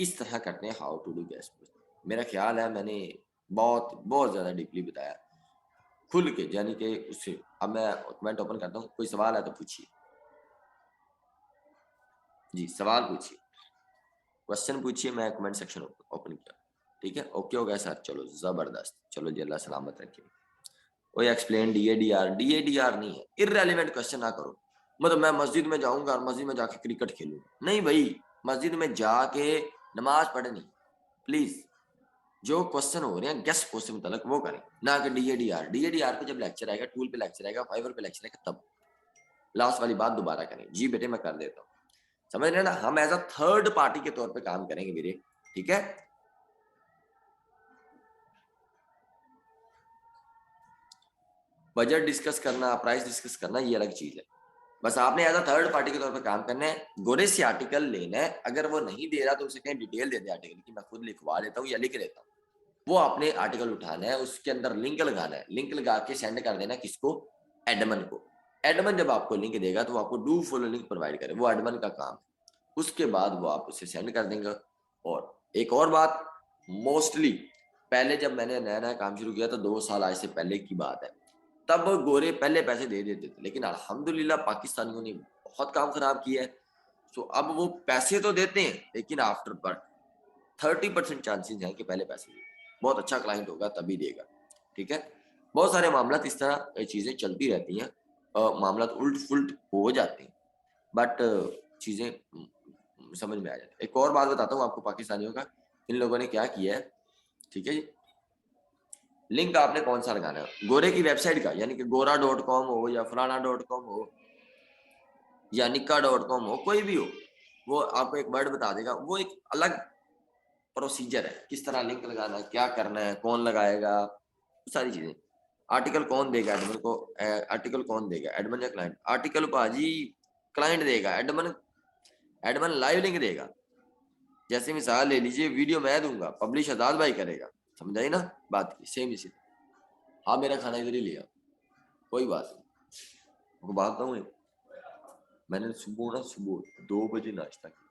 इस तरह करते हैं how to do guest post. मेरा ख्याल है मैंने बहुत बहुत ज्यादा डीपली बताया, खुल के, यानी कि उससे। अब मैं कमेंट ओपन करता हूँ, कोई सवाल है तो पूछिए जी, सवाल पूछिए, क्वेश्चन पूछिए। मैं कमेंट सेक्शन ओपन किया, ठीक है। ओके हो गया सर, चलो जबरदस्त, चलो जी अल्लाह सलामत रखे। कोई एक्सप्लेन DADR, DADR नहीं है, इररेलेवेंट क्वेश्चन ना करो। मतलब मैं मस्जिद में जाऊंगा और मस्जिद में जाके क्रिकेट खेलूंगा, नहीं भाई, मस्जिद में जाके नमाज पढ़नी, प्लीज। जो क्वेश्चन हो रहे हैं गेस्ट पोस्ट से मुताल्लिक वो करें, ना कि DADR पे जब लेक्चर आएगा, टूल पे लेक्चर आएगा, फाइवर पे लेक्चर आएगा, तब लास्ट वाली बात दोबारा करें। जी बेटे मैं कर देता हूँ, समझ रहे ना। हम एज अ थर्ड पार्टी के तौर पे काम करेंगे मेरे, ठीक है। बजट डिस्कस करना, प्राइस डिस्कस करना, ये अलग चीज है। बस आपने एज अ थर्ड पार्टी के तौर पे काम करना है। गोरे से आर्टिकल लेना है, अगर वो नहीं दे रहा तो उसे कहीं डिटेल दे दे आर्टिकल की, मैं खुद लिखवा लेता हूँ या लिख लेता हूँ। वो आपने आर्टिकल उठाना है, उसके अंदर लिंक लगाना है, लिंक लगा के सेंड कर देना किसको, एडमन को। एडमन जब आपको लिंक देगा तो आपको डू फॉलो लिंक प्रोवाइड करे, वो एडमन का काम है। उसके बाद वो आप उसे सेंड कर देंगे। और एक और बात, मोस्टली पहले जब मैंने नया नया काम शुरू किया था, 2 साल आज से पहले की बात है, तब गोरे पहले पैसे दे देते थे, लेकिन अल्हम्दुलिल्लाह पाकिस्तानियों ने बहुत काम खराब किया है। तो अब वो पैसे तो देते हैं, लेकिन आफ्टर बट 30% चांसेस हैं कि पहले पैसे दें। बहुत अच्छा क्लाइंट होगा तभी देगा, ठीक है। बहुत सारे मामला इस तरह चीजें चलती रहती हैं, मामला उल्ट फुल्ट हो जाते हैं, बट चीजें समझ में आ जाती है। एक और बात बताता हूँ आपको पाकिस्तानियों का, इन लोगों ने क्या किया है, ठीक है जी। लिंक आपने कौन सा लगाना है, गोरे की वेबसाइट का, यानी कि gora.com हो या फलाना.com हो या निक्का.com हो, कोई भी हो, वो आपको एक वर्ड बता देगा। वो एक अलग प्रोसीजर है, किस तरह लिंक लगाना है, क्या करना है, कौन लगाएगा, सारी चीजें। आर्टिकल कौन देगा एडमिन को, आर्टिकल कौन देगा, एडमिन या क्लाइंट। आर्टिकल बाजी क्लाइंट देगा, एडमिन एडमिन लाइव लिंक देगा। जैसे मिसाल ले लीजिए, वीडियो मैं दूंगा, पब्लिश आजाद भाई करेगा, समझाई ना बात की, सेम इसी। हाँ मेरा खाना इधर ही लिया, कोई बात नहीं। आपको बात बताऊं, मैंने सुबह 2 बजे नाश्ता किया।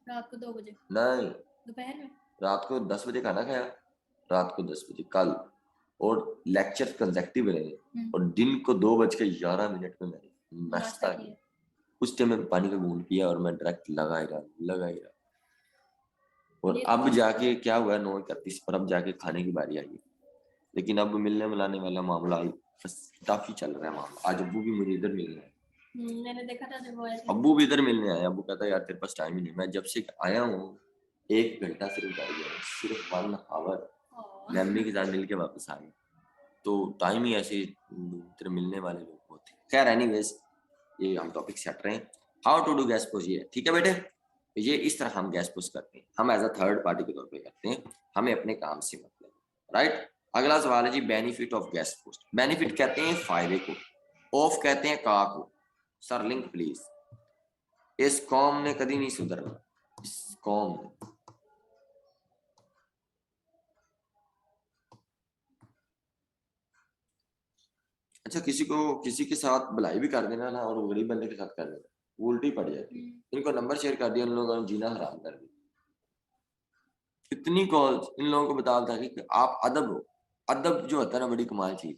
रात को 2 बजे? नहीं, दोपहर में। रात को 10 बजे खाना खाया, रात को 10 बजे कल, और लेक्चर कंसेक्टिव रहे, और दिन को 2:11 में मैंने नाश्ता किया। उस टाइम में पानी का घूंट पिया और मैं डायरेक्ट लगा ही रहा। और अब जाके क्या हुआ, 9:31 पर अब जाके खाने की बारी आई। लेकिन अब मिलने मिलाने वाला मामला काफी चल रहा है मामला। आज अब्बू भी मुझे इधर मिलने आए, मैंने देखा था जब वो आए थे। अब्बू भी इधर मिलने आया। अब्बू कहता यार तेरे पास टाइम ही नहीं। मैं जब से आया हूँ 1 घंटा सिर्फ बैठ गया, सिर्फ 1 आवर मम्मी के साथ मिल के वापस आ गया। तो टाइम ही ऐसे तेरे मिलने वाले लोग होते। खैर एनीवेज, ये हम टॉपिक से हट रहे हैं। How to do guest post, ये ठीक है बेटे। ये इस तरह हम गैस पोस्ट करते हैं, हम एज अ थर्ड पार्टी के तौर पे करते हैं, हमें अपने काम से मतलब, राइट। अगला सवाल है जी, benefit of guest post. Benefit कहते हैं फायदे को, ऑफ कहते हैं का को। Sir link please. इस कौम ने कभी नहीं सुधरना, इस कौम ने। अच्छा, किसी के साथ भलाई भी कर देना ना, और वो गरीब बंदे के साथ कर देना, वो उल्टी पड़ जाती है। इनको नंबर शेयर कर दिया, उन लोगों ने जीना हराम कर दिया। कितनी कॉल्स इन लोगों को बता था कि आप अदब हो। अदब जो होता है ना बड़ी कमाल चीज।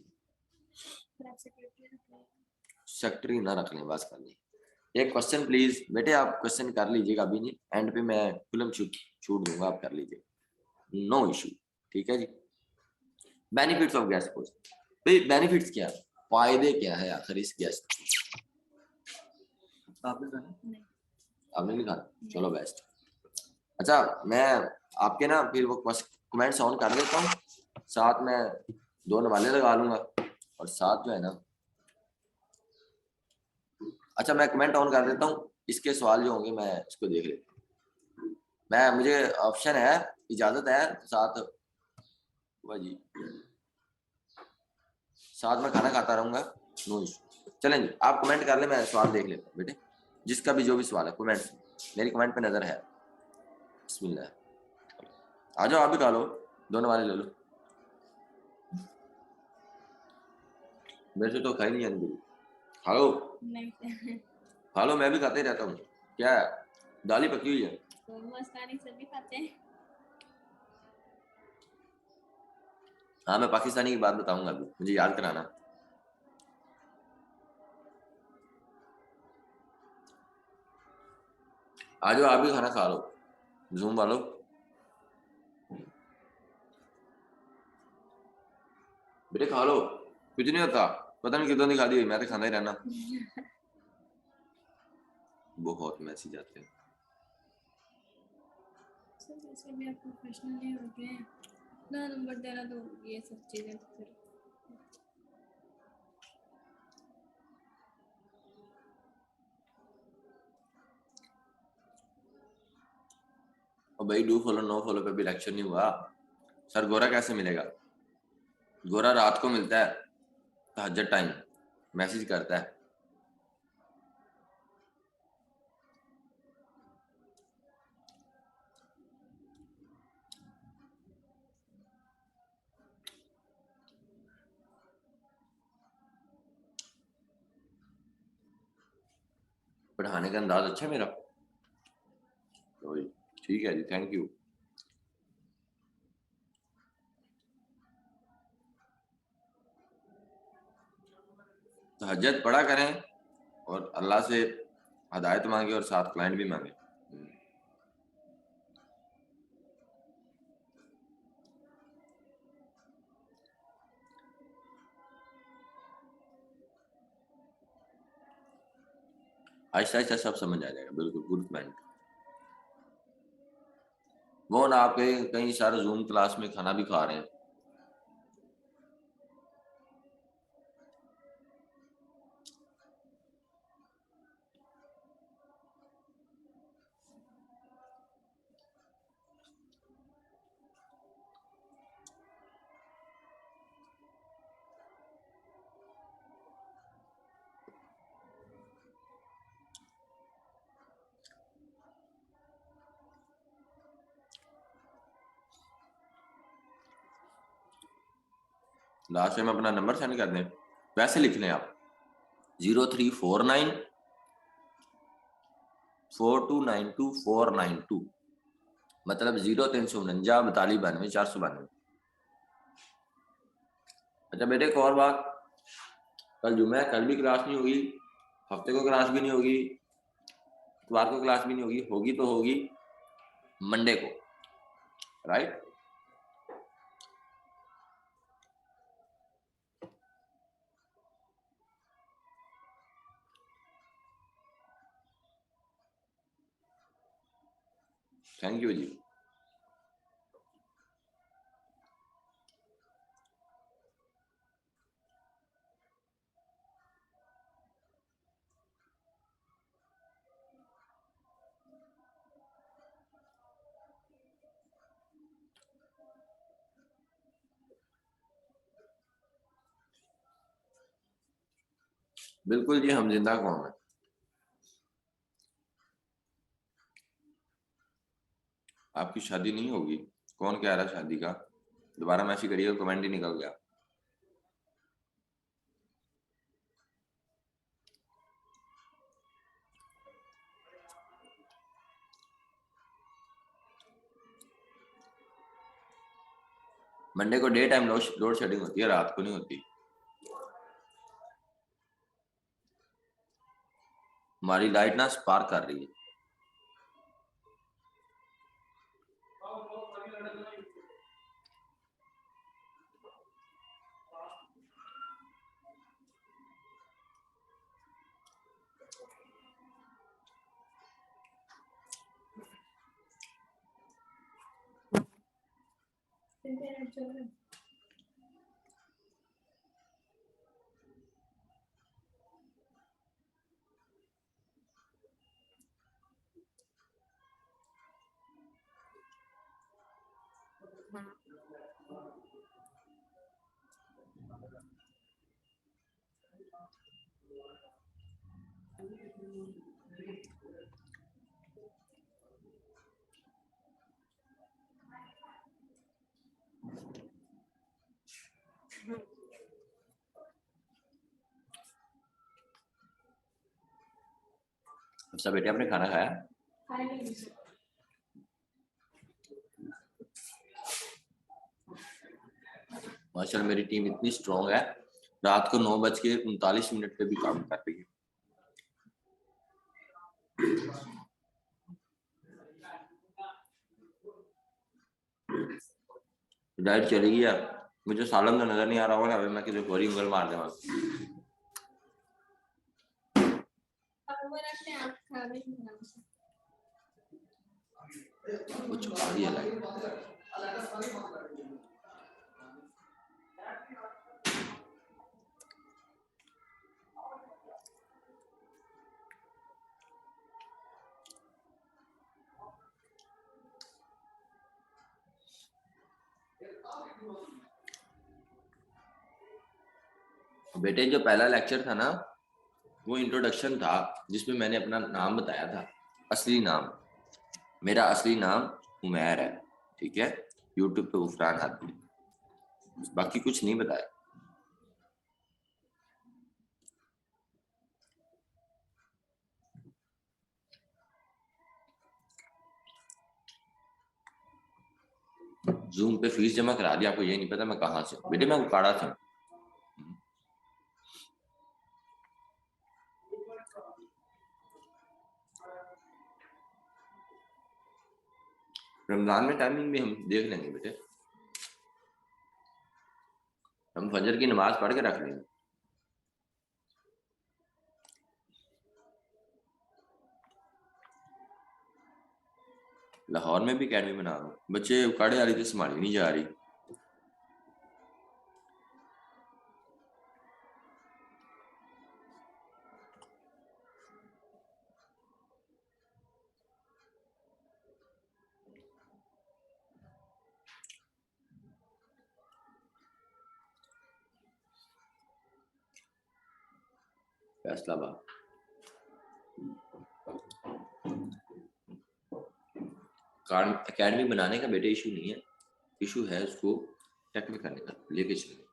सेक्रेटरी ना रख लें बस कर लें। एक क्वेश्चन प्लीज बेटे, आप क्वेश्चन कर लीजिएगा, अभी नहीं, एंड पे मैं फिल्म छूट दूंगा, आप कर लीजिए, नो इशू। ठीक है जी। बेनिफिट्स ऑफ गैस पोस्ट, भाई बेनिफिट्स क्या है, फायदे क्या है आखिर इस गैस। आपने कहा नहीं। आपने लिखा, चलो बेस्ट। अच्छा मैं आपके ना फिर वो कमेंट्स ऑन कर देता हूँ, साथ में 2 नवाले लगा लूंगा, और साथ जो है ना, अच्छा मैं कमेंट ऑन कर देता हूँ, इसके सवाल जो होंगे मैं इसको देख लेता हूँ। मैं मुझे ऑप्शन है, इजाजत है, साथ वाह जी, साथ में खाना खाता रहूंगा, नो इशू। चलें जी, आप कमेंट कर ले, मैं सवाल देख लेता हूँ बेटे, जिसका भी जो भी सवाल है कमेंट, मेरी कमेंट पे नजर है। बिस्मिल्लाह, आ जाओ आप भी खा लो, 2 नवाले ले लो। मेरे से तो खाई नहीं जानी बिल्कुल, खा लो नहीं। खा लो, मैं भी खाते ही रहता हूँ। क्या है, दाल ही पकी हुई है। तो मस्तानी सभी खाते हैं। हाँ मैं पाकिस्तानी की बात बताऊंगा अभी, मुझे याद कराना। आ जाओ आप भी खाना खा लो, जूम वालो। बेटे खा लो, कुछ नहीं होता, पता नहीं कितनी खा दी हुई, मैं तो खाना ही रहना। बहुत मैसेज आते हैं। सर वैसे भी आप प्रोफेशनल नहीं हो गए हैं, ना नंबर देना तो ये सब चीजें तो फिर और भाई डू फॉलो नो फॉलो पे भी लेक्चर नहीं हुआ। सर गोरा कैसे मिलेगा, गोरा रात को मिलता है, तहज्जुद टाइम मैसेज करता है। पढ़ाने का अंदाज अच्छा है मेरा, तो ठीक है जी, थैंक यू। तहज्जुद पढ़ा करें, और अल्लाह से हदायत मांगे, और साथ क्लाइंट भी मांगे। आहिस्ता आहिस्ता सब समझ आ जाएगा, बिल्कुल गुड पॉइंट। वो ना आप कहीं कहीं सारे जूम क्लास में खाना भी खा रहे हैं। लास्ट टाइम अपना नंबर सेंड कर दें, वैसे लिख लें आप 03494292 मतलब 0349 4292 492। अच्छा बेटे एक और बात, कल जुम्मे है, कल भी क्लास नहीं होगी, हफ्ते को क्लास भी नहीं होगी, इतवार को क्लास भी नहीं होगी, होगी तो होगी मंडे को, राइट। थैंक यू जी। बिल्कुल जी, हम जिंदा कौम है। आपकी शादी नहीं होगी, कौन कह रहा है शादी का, दोबारा मैसेज करिए, कमेंट ही निकल गया। मंडे को डे टाइम लोड शेडिंग होती है, रात को नहीं होती। हमारी लाइट ना स्पार्क कर रही है। इंटरनेट चल रहा है। अच्छा बेटे, आपने खाना खाया? खाए नहीं। माशाल्लाह मेरी टीम इतनी स्ट्रांग है, रात को 9:39 पे भी काम कर रही है। लाइट चली गई है, मुझे सालन तो नजर नहीं आ रहा होगा, अभी मैं किसी गोरी उंगल मार दूंगा। अब वो रखते हैं, आप खा भी नहीं आराम से। वो चुका दिया लाइट। बेटे जो पहला लेक्चर था ना, वो इंट्रोडक्शन था, जिसमें मैंने अपना नाम बताया था, असली नाम। मेरा असली नाम उमैर है, ठीक है। यूट्यूब पे उफरान आदमी, बाकी कुछ नहीं बताया। जूम पे फीस जमा करा दी, आपको ये नहीं पता मैं कहाँ से हूँ। बेटे मैं उकाड़ा था। रमजान में टाइमिंग भी हम देख लेंगे बेटे, हम फजर की नमाज पढ़ के रख लेंगे। लाहौर में भी अकेडमी बना रहा हूँ, बच्चे उकाड़े वाली तो संभाली नहीं जा रही। फैसलाबाद अकेडमी बनाने का बेटे इशू नहीं है, इशू है उसको टेक में करने का, लेके चले।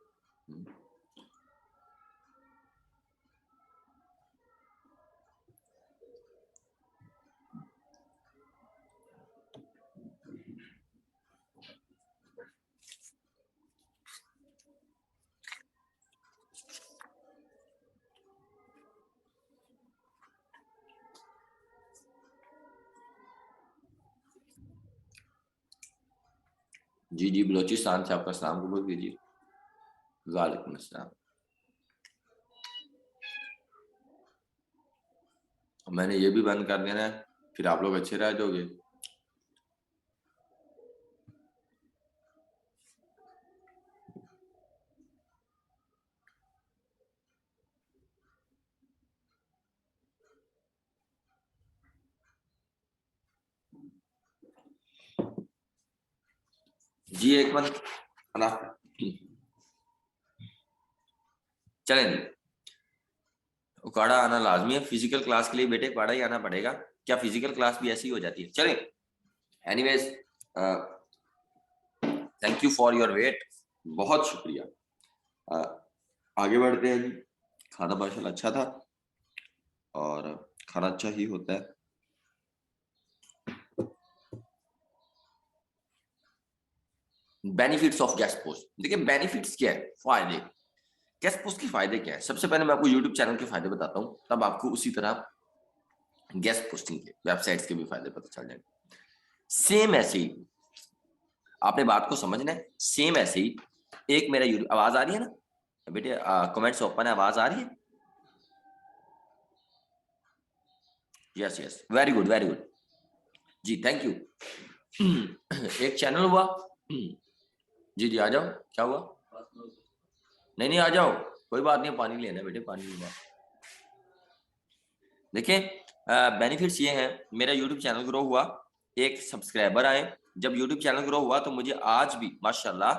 जी जी, बलोचिस्तान से आपका सलाम कबूल कीजिए। वालेकुम अस्सलाम। मैंने ये भी बंद कर देना है, फिर आप लोग अच्छे रह जाओगे। जी एक मिनट, चलें जी। उकाड़ा आना लाजमी है फिजिकल क्लास के लिए बेटे, उकाड़ा ही आना पड़ेगा। क्या फिजिकल क्लास भी ऐसी हो जाती है? चलें, anyways thank you for your weight, बहुत शुक्रिया। आगे बढ़ते हैं जी। खाना माशाल्लाह अच्छा था, और खाना अच्छा ही होता है। Benefits of guest post. देखिए बेनिफिट्स क्या है, फायदे, गेस्ट पोस्ट के फायदे क्या है। सबसे पहले मैं आपको यूट्यूब चैनल के फायदे बताता हूँ, तब आपको उसी तरह गेस्ट पोस्टिंग के वेबसाइट्स के भी फायदे पता चल जाएंगे। सेम ऐसे ही आपने बात को समझना है, सेम ऐसे ही एक मेरा यूट्यूब, आवाज आ रही है ना बेटे, कमेंट्स ओपन है, आवाज आ रही है? Yes yes, very good very good जी, थैंक यू। एक चैनल हुआ जी जी, आ जाओ, क्या हुआ? नहीं नहीं, आ जाओ, कोई बात नहीं, पानी लेना बेटे, पानी लेना। देखिए बेनिफिट्स ये हैं, मेरा यूट्यूब चैनल ग्रो हुआ, एक सब्सक्राइबर आए। जब यूट्यूब चैनल ग्रो हुआ तो मुझे आज भी माशाल्लाह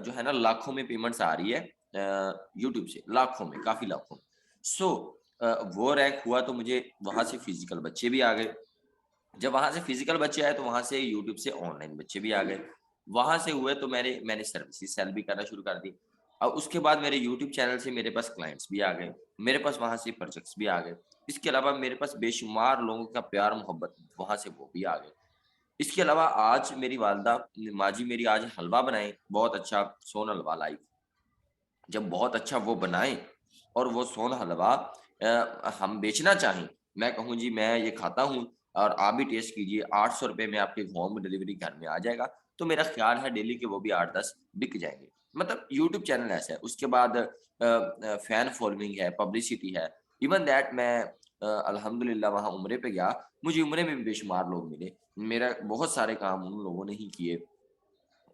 जो है ना लाखों में पेमेंट्स आ रही है यूट्यूब से, लाखों में, काफी लाखों में। सो वो रैंक हुआ तो मुझे वहां से फिजिकल बच्चे भी आ गए। जब वहां से फिजिकल बच्चे आए तो वहां से यूट्यूब से ऑनलाइन बच्चे भी आ गए। वहां से हुए तो मैंने सर्विसेज सेल भी करना शुरू कर दी। और उसके बाद मेरे यूट्यूब चैनल से मेरे पास क्लाइंट्स भी आ गए, मेरे पास वहां से प्रोजेक्ट्स भी आ गए। इसके अलावा मेरे पास बेशुमार लोगों का प्यार मोहब्बत, वहां से वो भी आ गए। इसके अलावा आज मेरी वालदा माजी मेरी आज हलवा बनाए, बहुत अच्छा सोन हलवा लाई। जब बहुत अच्छा वो बनाए और वो सोन हलवा हम बेचना चाहें, मैं कहूँ जी मैं ये खाता हूँ और आप भी टेस्ट कीजिए, 800 रुपए में आपके होम डिलीवरी घर में आ जाएगा, तो मेरा ख्याल है डेली के वो भी 8-10 बिक जाएंगे। मतलब यूट्यूब चैनल ऐसा है। उसके बाद फैन फॉलोइंग है, पब्लिसिटी है। इवन दैट मैं अल्हम्दुलिल्लाह वहाँ उम्रे पे गया, मुझे उम्रे में भी बेशुमार लोग मिले, मेरा बहुत सारे काम उन लोगों ने ही किए।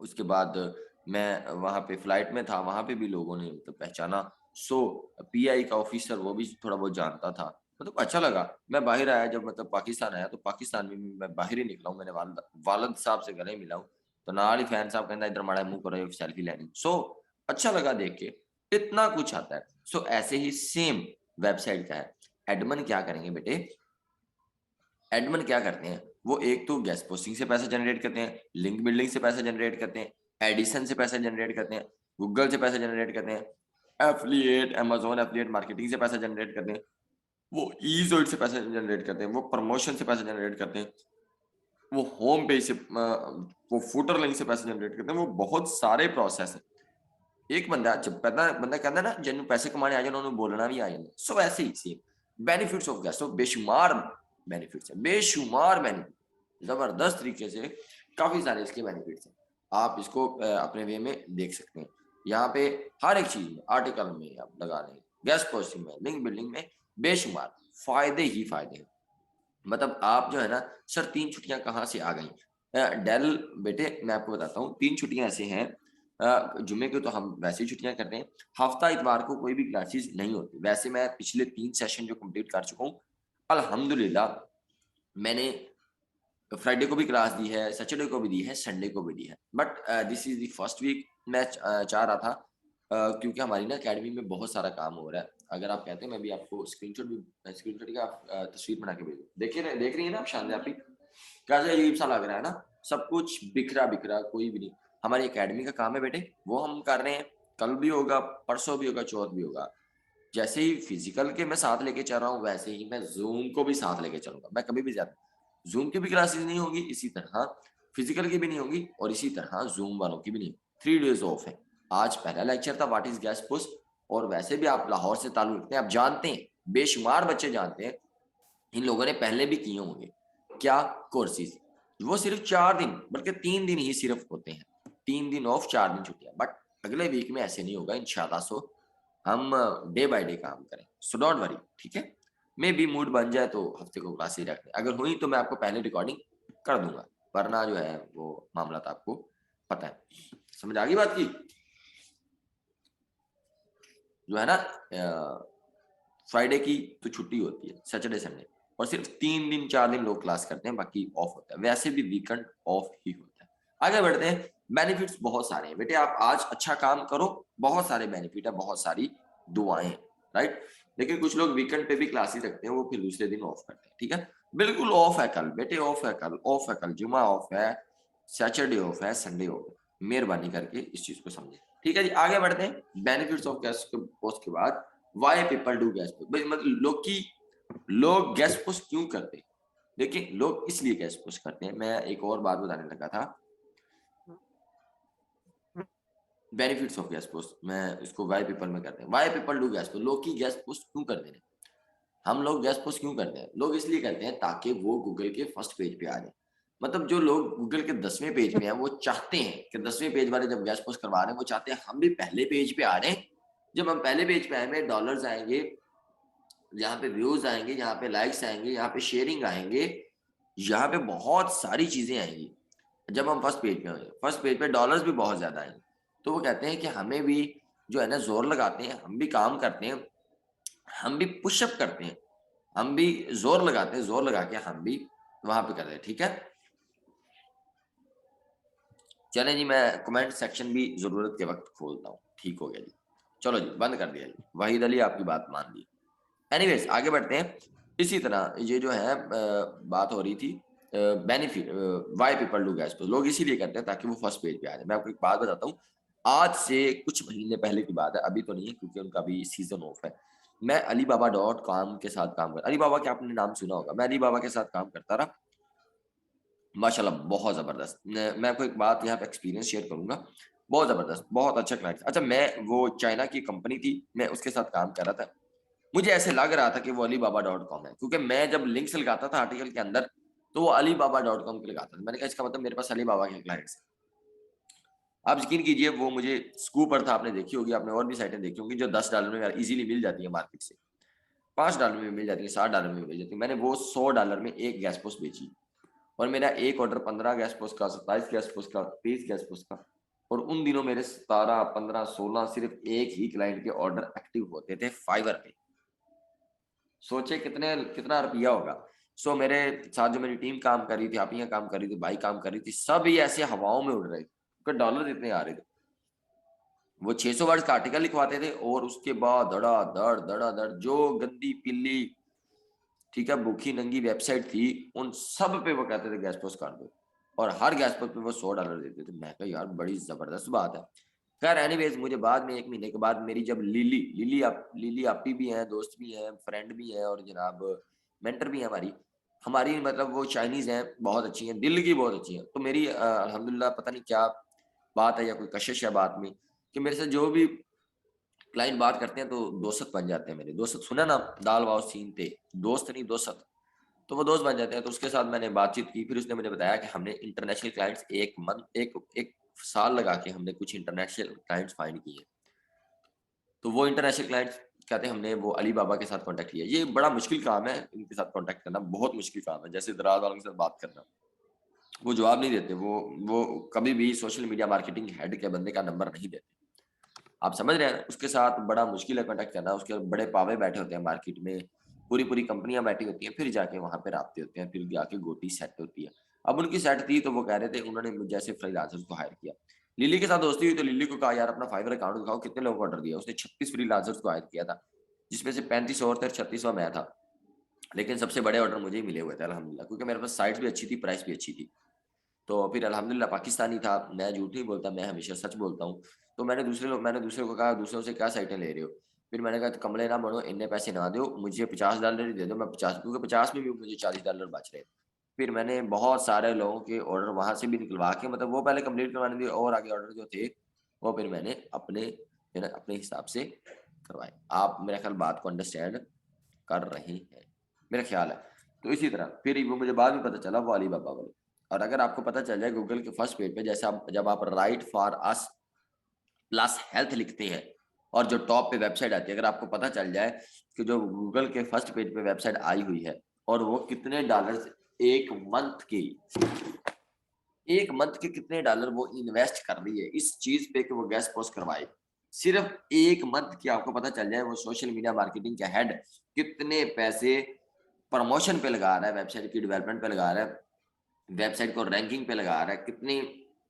उसके बाद मैं वहाँ पे फ्लाइट में था, वहाँ पे भी लोगों ने मतलब पहचाना। सो पीआई का ऑफिसर वो भी थोड़ा बहुत जानता था, मतलब अच्छा लगा। मैं बाहर आया, जब मतलब पाकिस्तान आया तो पाकिस्तान में भी मैं बाहर ही निकला हूँ, मैंने वालिद साहब से गले मिला हूँ तो नाल ही फैन साहब कहना इधर माड़ा मुंह करो सेल्फी लेनी। सो अच्छा लगा देख के, इतना कुछ आता है। सो ऐसे ही सेम वेबसाइट का है। एडमन क्या करेंगे बेटे, एडमन क्या करते हैं, वो एक तो गेस्ट पोस्टिंग से पैसा जनरेट करते हैं, लिंक बिल्डिंग से पैसा जनरेट करते हैं, एडिशन से पैसा जनरेट करते हैं, गूगल से पैसा जनरेट करते हैं, एफिलिएट, अमेजोन एफिलिएट मार्केटिंग से पैसा जनरेट करते हैं, वो ईजोइड से पैसा जनरेट करते हैं, वो प्रमोशन से पैसा जनरेट करते हैं, वो होम पेज से वो फुटर लिंक से पैसा जनरेट करते हैं। वो बहुत सारे प्रोसेस है। एक बंदा जब बंदा कहता है ना जिन्होंने पैसे कमाने आ जाए उन्होंने बोलना भी आ जाए। सो ऐसे ही सेम बेनिफिट्स ऑफ गेस्ट, बेशुमार बेनिफिट्स है, बेशुमार बेनिफिट, जबरदस्त तरीके से काफी सारे इसके बेनिफिट्स हैं। आप इसको अपने वे में देख सकते हैं। यहाँ पे हर एक चीज में, आर्टिकल में आप लगा लें, गेस्ट पोस्टिंग में, लिंक बिल्डिंग में, बेशुमार फायदे ही फायदे हैं। मतलब आप जो है ना सर 3 छुट्टियां कहाँ से आ गई डेल बेटे, मैं आपको बताता हूँ 3 छुट्टियां ऐसे हैं। जुम्मे को तो हम वैसे ही छुट्टियां करते हैं, हफ्ता इतवार को कोई भी क्लासेस नहीं होती। वैसे मैं पिछले 3 सेशन जो कंप्लीट कर चुका हूँ अल्हम्दुलिल्लाह। मैंने फ्राइडे को भी क्लास दी है, सैटरडे को भी दी है, संडे को भी दी है। But this is the first week. मैं चाह रहा था क्योंकि हमारी ना एकेडमी में बहुत सारा काम हो रहा है। अगर आप कहते हैं मैं भी आपको स्क्रीनशॉट का तस्वीर बना के भेजूं। देखिए देख रही है ना आप शानदार, कैसे अजीब सा लग रहा है ना, सब कुछ बिखरा बिखरा, कोई भी नहीं। हमारी एकेडमी का काम है बेटे, वो हम कर रहे हैं। कल भी होगा, परसों भी होगा, चौथ भी होगा। जैसे ही फिजिकल के मैं साथ लेके चल रहा हूँ, वैसे ही मैं जूम को भी साथ लेके चलूंगा। मैं कभी भी ज्यादा जूम की भी क्लासेस नहीं होगी, इसी तरह फिजिकल की भी नहीं होगी, और इसी तरह जूम वालों की भी नहीं। 3 डेज ऑफ है। आज पहला लेक्चर था व्हाट इज गेस्ट पोस्ट। और वैसे भी आप लाहौर से ताल्लुक रखते हैं, आप जानते हैं, बेशुमार बच्चे जानते हैं, इन लोगों ने पहले भी किए होंगे क्या कोर्सेज। वो सिर्फ 4 दिन बल्कि 3 दिन ही सिर्फ होते हैं, 3 दिन ऑफ 4 दिन छुट्टियां। बट अगले वीक में ऐसे नहीं होगा इंशाल्लाह। सो हम डे बाय डे काम करें, सो डोंट वरी, ठीक है। मे भी मूड बन जाए तो हफ्ते को क्लास ही रखें, अगर हुई तो मैं आपको पहले रिकॉर्डिंग कर दूंगा, वरना जो है वो मामला तो आपको पता है। समझ आ गई बात की? जो है ना फ्राइडे की तो छुट्टी होती है, सैटरडे संडे, और सिर्फ 3 दिन 4 दिन लोग क्लास करते हैं, बाकी ऑफ होता है। वैसे भी वीकेंड ऑफ ही होता है। आगे बढ़ते हैं। बेनिफिट्स बहुत सारे हैं बेटे, आप आज अच्छा काम करो, बहुत सारे बेनिफिट है, बहुत सारी दुआएं, राइट। लेकिन कुछ लोग वीकेंड पे भी क्लासेस रखते हैं, वो फिर दूसरे दिन ऑफ करते हैं, ठीक है। बिल्कुल ऑफ है कल बेटे, ऑफ है कल, ऑफ है कल, जुमा ऑफ है, सैटरडे ऑफ है, संडे ऑफ है। मेहरबानी करके इस चीज को समझे, ठीक है जी। आगे बढ़ते हैं। बेनिफिट्स ऑफ गेस्ट पोस्ट के बाद Y people do guest post, मतलब लोग गेस्ट पोस्ट क्यों करते हैं? देखिए लोग इसलिए गेस्ट पोस्ट करते हैं। मैं एक और बात बताने लगा था, बेनिफिट्स ऑफ गैस पोस्ट, मैं इसको वाई पीपल में करते हैं। Y people do guest post, लोग की गैस पोस्ट क्यों करते हैं? हम लोग गैस पोस्ट क्यों करते हैं? लोग इसलिए करते हैं ताकि वो गूगल के फर्स्ट पेज पे आ जाए। मतलब जो लोग गूगल के 10वें पेज पे हैं वो चाहते हैं कि 10वें पेज वाले जब गैस पोस्ट करवा रहे हैं वो चाहते हैं हम भी पहले पेज पे आ रहे हैं। जब हम पहले पेज पे आएंगे, डॉलर्स आएंगे, यहाँ पे व्यूज आएंगे, यहाँ पे लाइक्स आएंगे, यहाँ पे शेयरिंग आएंगे, यहाँ पे बहुत सारी चीजें आएंगी। जब हम फर्स्ट पेज पे होंगे, फर्स्ट पेज पे डॉलर्स भी बहुत ज्यादा आएंगे, तो वो कहते हैं कि हमें भी जो है ना जोर लगाते हैं, हम भी काम करते हैं, हम भी पुशअप करते हैं, हम भी जोर लगाते हैं, जोर लगा के हम भी वहां पे करते हैं। ठीक है, चले जी, मैं कमेंट सेक्शन भी जरूरत के वक्त खोलता हूँ। ठीक हो गया जी, चलो जी बंद कर दिया जी, वहीद अली आपकी बात मान ली। एनीवेज आगे बढ़ते हैं। इसी तरह ये जो है बात हो रही थी benefit, Y people do guest post, लोग इसीलिए करते हैं ताकि वो फर्स्ट पेज पे आ जाए। मैं आपको एक बात बताता हूँ, आज से कुछ महीने पहले की बात है, अभी तो नहीं है क्योंकि उनका अभी सीजन ऑफ है। मैं alibaba.com के साथ काम कर, अलीबाबा के आपने नाम सुना होगा, मैं अलीबाबा के साथ काम करता रहा, माशाल्लाह बहुत जबरदस्त। मैं आपको एक बात यहाँ पे एक्सपीरियंस शेयर करूंगा, बहुत जबरदस्त, बहुत अच्छा क्लाइंट। अच्छा, मैं वो चाइना की कंपनी थी, मैं उसके साथ काम कर रहा था, मुझे ऐसे लग रहा था कि वो alibaba.com है, क्योंकि मैं जब लिंक्स लगाता था आर्टिकल के अंदर तो वो alibaba.com के लगाता था। मैंने कहा इसका मतलब मेरे पास अलीबाबा के क्लाइंट्स हैं। आप यकीन कीजिए, वो मुझे स्कूपर था, आपने देखी होगी, आपने और भी साइटें देखी होंगी जो $10 में इजीली मिल जाती है मार्केट से, $5 में मिल जाती है, $60 में मिल जाती है। मैंने वो $100 में एक गैस पोस्ट बेची और मेरा एक ऑर्डर 15 गैस पोस्ट का, 27 गैस पोस्ट का, 23 गैस पोस्ट का, और उन दिनों मेरे 17, 15, 16 सिर्फ एक ही क्लाइंट के ऑर्डर एक्टिव होते थे फाइवर पे। सोचे कितना रुपया होगा। सो मेरे साथ जो मेरी टीम काम कर रही थी, आप काम कर रही थी, भाई काम कर रही थी, सब ये ऐसे हवाओं में उड़ रहे थे क्योंकि डॉलर इतने आ रहे थे। वो 600 वर्ड्स का आर्टिकल लिखवाते थे और उसके बाद धड़ा धड़ जो गंदी पिल्ली, ठीक है, भूखी नंगी वेबसाइट थी, उन सब पे वो कहते थे गैस पोस्ट कर दो, और हर गैस पोस्ट पे वो $100 देते थे। मैं कहा यार बड़ी जबरदस्त बात है। खैर एनीवेज, मुझे बाद में 1 महीने के बाद मेरी जब लिली आपी भी हैं, दोस्त भी हैं, फ्रेंड भी हैं, और जनाब मेंटर भी है हमारी हमारी मतलब वो चाइनीज हैं, बहुत अच्छी हैं, दिल की बहुत अच्छी हैं। तो मेरी अल्हम्दुलिल्लाह पता नहीं क्या बात है या कोई कशिश है बात में, कि मेरे से जो भी क्लाइंट बात करते हैं तो दोस्त बन जाते हैं मेरे। दोस्त सुना ना, दाल वाव सीन थे, दोस्त नहीं दोस्त, तो वो दोस्त बन जाते हैं। तो उसके साथ मैंने बातचीत की, फिर उसने मुझे बताया कि हमने इंटरनेशनल क्लाइंट्स एक साल लगा के हमने कुछ इंटरनेशनल क्लाइंट्स फाइंड किए। तो वो इंटरनेशनल क्लाइंट्स कहते हैं हमने वो अलीबाबा के साथ कांटेक्ट किया। ये बड़ा मुश्किल काम है, इनके साथ कांटेक्ट करना बहुत मुश्किल काम है, जैसे दराज वालों के साथ बात करना। वो जवाब नहीं देते, वो कभी भी सोशल मीडिया मार्केटिंग हेड के बंदे का नंबर नहीं देते। आप समझ रहे हैं, उसके साथ बड़ा मुश्किल है कांटेक्ट करना। उसके बड़े पावे बैठे होते हैं मार्केट में, पूरी कंपनियां बैठी होती हैं, फिर जाके वहां पे राब्ते होते हैं, फिर जाके गोटी सेट होती है। अब उनकी सेट थी तो वो कह रहे थे, उन्होंने मुझे जैसे फ्रीलांसर्स को हायर किया। लिली के साथ दोस्ती हुई तो लिली को कहा यार अपना फाइवर अकाउंट दिखाओ, कितने लोगों को ऑर्डर दिया। उसने 36 फ्रीलांसर्स को हायर किया था, जिसमें से 35 और थे, 36वां मैं था। लेकिन सबसे बड़े ऑर्डर मुझे ही मिले हुए थे अल्हम्दुलिल्लाह, क्योंकि मेरे पास साइट्स भी अच्छी थी, प्राइस भी अच्छी थी। तो फिर अल्हम्दुलिल्लाह पाकिस्तानी था, मैं झूठ नहीं बोलता, मैं हमेशा सच बोलता हूँ। तो मैंने दूसरे को कहा, दूसरों से क्या साइटें ले रहे हो? फिर मैंने कहा कमले ना बनो, इतने पैसे ना दो, मुझे $50 ही दे दो, मैं 50, क्योंकि 50 में भी मुझे $40 बच रहे। फिर मैंने बहुत सारे लोगों के ऑर्डर वहां से भी निकलवा के, मतलब वो पहले कंप्लीट करवाने दिए, और आगे ऑर्डर जो थे वो फिर मैंने अपने हिसाब से करवाए। आप मेरा ख्याल बात को अंडरस्टैंड कर रहे हैं, मेरा ख्याल है। तो इसी तरह फिर वो मुझे बाद में पता चला वो अलीबाबा वाले। और अगर आपको पता चल जाए गूगल के फर्स्ट पेज पे, जैसे आप जब आप right for us plus health लिखते हैं और जो टॉप पे वेबसाइट आती है, अगर आपको पता चल जाए कि जो गूगल के फर्स्ट पेज पे वेबसाइट आई हुई है और वो कितने डॉलर एक मंथ के कितने डॉलर वो इन्वेस्ट कर रही है इस चीज पे कि वो गैस पोस्ट करवाए, सिर्फ एक मंथ की आपको पता चल जाए वो सोशल मीडिया मार्केटिंग का हेड कितने पैसे प्रमोशन पे लगा रहा है, वेबसाइट की डेवलपमेंट पे लगा रहा है, वेबसाइट को रैंकिंग पे लगा रहा है, कितनी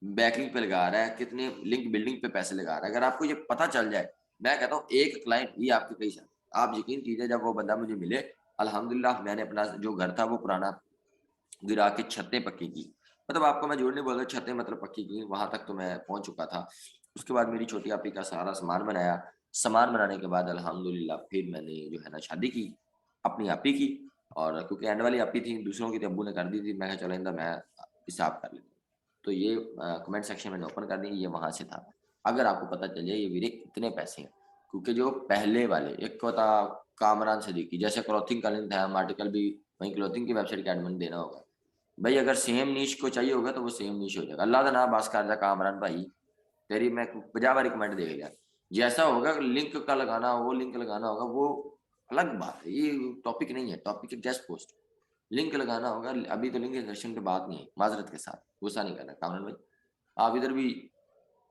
बैकलिंक पे लगा रहा है, कितने लिंक बिल्डिंग पे पैसे लगा रहा है। अगर आपको ये पता चल जाए, मैं कहता हूँ एक क्लाइंट ही आपके कई सारे। आप यकीन कीजिए, जब वो बंदा मुझे मिले, अल्हम्दुलिल्लाह मैंने अपना जो घर था वो पुराना गिरा के छतें पक्की की। मतलब आपको मैं झूठ नहीं बोल रहा, छतें मतलब पक्की की, वहां तक तो मैं पहुंच चुका था। उसके बाद मेरी छोटी आपी का सारा सामान बनाया। सामान बनाने के बाद अल्हम्दुलिल्लाह फिर मैंने जो है ना शादी की, अपनी आपी की। और क्योंकि एंड वाली आपी थी, दूसरों की तो अब्बू ने कर दी थी, मैं चलो इंदा मैं हिसाब कर लेता हूँ। तो ये कमेंट सेक्शन मैंने ओपन कर दी, ये वहां से था। अगर आपको पता चल जाए ये वीरे कितने पैसे हैं, क्योंकि जो पहले वाले एक को था कामरान सदीकी, जैसे क्लॉथिंग का लिंक है, हम आर्टिकल भी वहीं क्लॉथिंग की वेबसाइट के एडमिन देना होगा भाई, अगर सेम नीश को चाहिए होगा तो वो सेम नीश हो जाएगा। अल्लाह का नाम बास कर जा कामरान भाई, तेरी मैं बजावा रिकमेंड देख लिया, जैसा होगा लिंक का लगाना, वो लिंक लगाना होगा, वो अलग बात है, ये टॉपिक नहीं है, टॉपिक है गेस्ट पोस्ट, लिंक लगाना होगा। अभी तो लिंक इंजेक्शन की बात नहीं है, माजरत के साथ गुस्सा नहीं करना कामरान भाई, आप इधर भी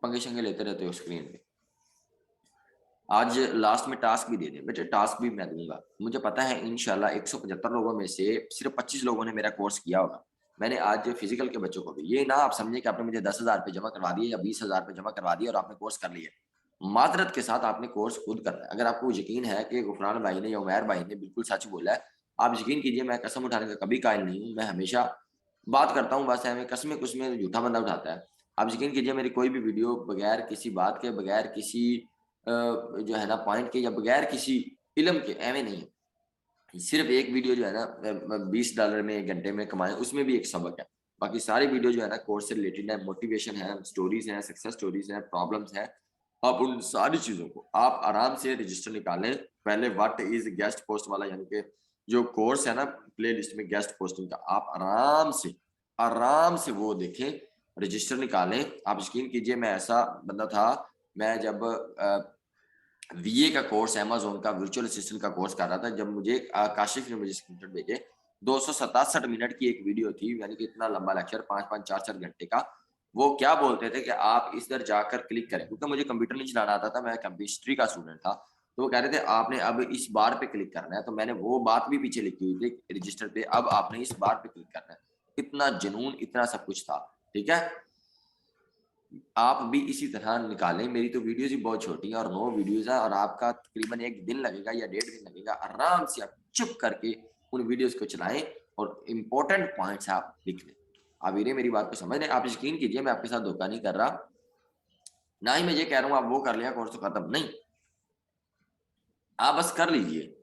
पंगे शंगे लेते रहते हो स्क्रीन पे। आज लास्ट में टास्क भी दे दे बेटे, टास्क भी मैं दूंगा, मुझे पता है इंशाल्लाह 175 लोगों में से सिर्फ 25 लोगों ने मेरा कोर्स किया होगा। मैंने आज फिजिकल के बच्चों को भी, ये ना आप समझे कि आपने मुझे 10,000 रुपये जमा करवा दिए या 20,000 रुपये जमा करवा दिए और आपने कोर्स कर लिया, माजरत के साथ आपने कोर्स खुद करना है। अगर आपको यकीन है कि गुफरान भाई ने या उमैर भाई ने बिल्कुल सच बोला है, आप यकीन कीजिए, मैं कसम उठाने का कभी कायल नहीं हूँ, मैं हमेशा बात करता हूँ, बस हमें कसमें कुसमें झूठा बंदा उठाता है। आप यकीन कीजिए मेरी कोई भी वीडियो बगैर किसी बात के, बगैर किसी जो है ना पॉइंट के, या बगैर किसी इल्म के एवं नहीं है। सिर्फ एक वीडियो जो है ना $20 में 1 घंटे में कमाए, उसमें भी एक सबक है, बाकी सारी वीडियो जो है ना कोर्स से रिलेटेड है, मोटिवेशन है, स्टोरीज है, सक्सेस स्टोरीज है, प्रॉब्लम्स है। आप उन सारी चीजों को आप आराम से रजिस्टर निकालें, पहले व्हाट इज गेस्ट पोस्ट वाला, यानी कि जो कोर्स है ना प्ले लिस्ट में गेस्ट पोस्टिंग का, आप आराम से वो देखें, रजिस्टर निकालें। आप यकीन कीजिए मैं ऐसा बंदा था, मैं जब वीए का कोर्स, अमेज़न का वर्चुअल असिस्टेंट का कोर्स कर रहा था, जब मुझे काशिफ ने मुझे स्क्रीनशॉट भेजे, 267 मिनट की एक वीडियो थी, यानी कि इतना लंबा लेक्चर 5-5 4-4 घंटे का। वो क्या बोलते थे कि आप इधर जाकर क्लिक करें, क्योंकि मुझे कंप्यूटर नहीं चलाना आता था, मैं केमिस्ट्री का स्टूडेंट था, तो वो कह रहे थे आपने अब इस बार पे क्लिक करना है, तो मैंने वो बात भी पीछे लिखी हुई थी रजिस्टर पे, अब आपने इस बार पे क्लिक करना है। इतना जुनून, इतना सब कुछ था, ठीक है। आप भी इसी तरह निकालें, मेरी तो वीडियोस ही बहुत छोटी है और 9 वीडियोस है, और आपका तकरीबन 1 दिन लगेगा या 1.5 दिन लगेगा, आराम से आप चुप करके उन वीडियोस को चलाएं और इंपॉर्टेंट पॉइंट्स आप लिख लें। आप ये मेरी बात को समझ लें, आप यकीन कीजिए मैं आपके साथ धोखा नहीं कर रहा, ना ही मैं ये कह रहा हूँ आप वो कर लिया कोर्स तो खत्म, नहीं, आप बस कर लीजिए।